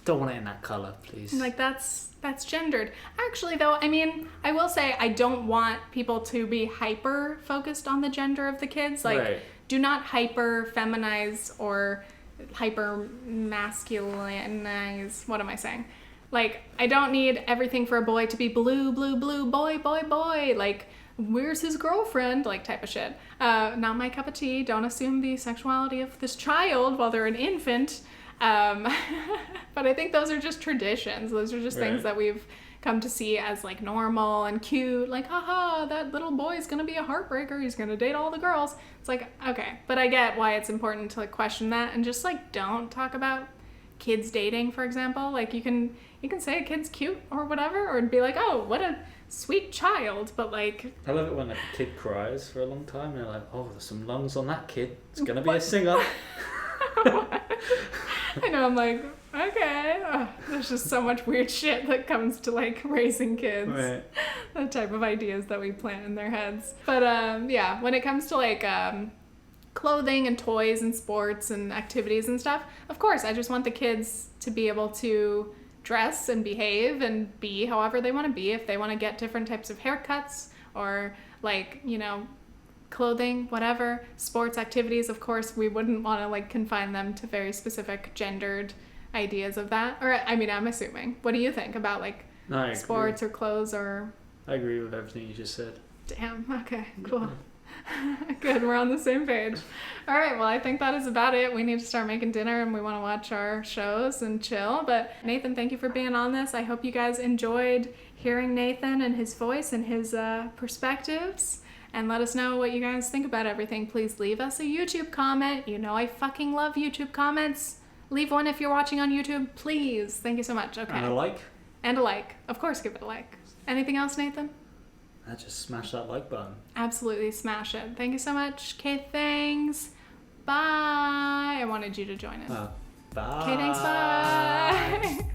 S2: don't want it in that color, please.
S1: Like that's gendered. Actually, though, I mean, I will say I don't want people to be hyper focused on the gender of the kids. Like, right. Do not hyper feminize or hyper masculinize. What am I saying? Like, I don't need everything for a boy to be blue, blue, blue, boy, boy, boy. Like, where's his girlfriend? Like, type of shit. Not my cup of tea. Don't assume the sexuality of this child while they're an infant. But I think those are just traditions. Those are just things that we've come to see as like normal and cute. Like, haha, that little boy's gonna be a heartbreaker. He's gonna date all the girls. It's like, okay. But I get why it's important to like question that and just like don't talk about kids dating, for example. Like you can say a kid's cute or whatever, or be like, oh, what a sweet child, but like...
S2: I love it when like, a kid cries for a long time and they're like, oh, there's some lungs on that kid. It's gonna be a singer.
S1: I know, I'm like, okay. There's just so much weird shit that comes to like raising kids.
S2: Right.
S1: The type of ideas that we plant in their heads. But when it comes to like clothing and toys and sports and activities and stuff, of course, I just want the kids to be able to dress and behave and be however they want to be. If they want to get different types of haircuts or like, clothing, whatever, sports activities, of course, we wouldn't want to like confine them to very specific gendered ideas of that. Or I mean, I'm assuming. What do you think about like sports or clothes or...
S2: I agree with everything you just said.
S1: Damn, okay, cool. Good, we're on the same page. All right, well, I think that is about it. We need to start making dinner and we want to watch our shows and chill. But Nathan, thank you for being on this. I hope you guys enjoyed hearing Nathan and his voice and his perspectives. And let us know what you guys think about everything. Please leave us a YouTube comment. You know I fucking love YouTube comments. Leave one if you're watching on YouTube, please. Thank you so much. Okay.
S2: And a like.
S1: And a like. Of course, give it a like. Anything else, Nathan?
S2: Just smash that like button.
S1: Absolutely smash it. Thank you so much. Okay, thanks. Bye. I wanted you to join in.
S2: Bye.
S1: Okay, thanks. Bye.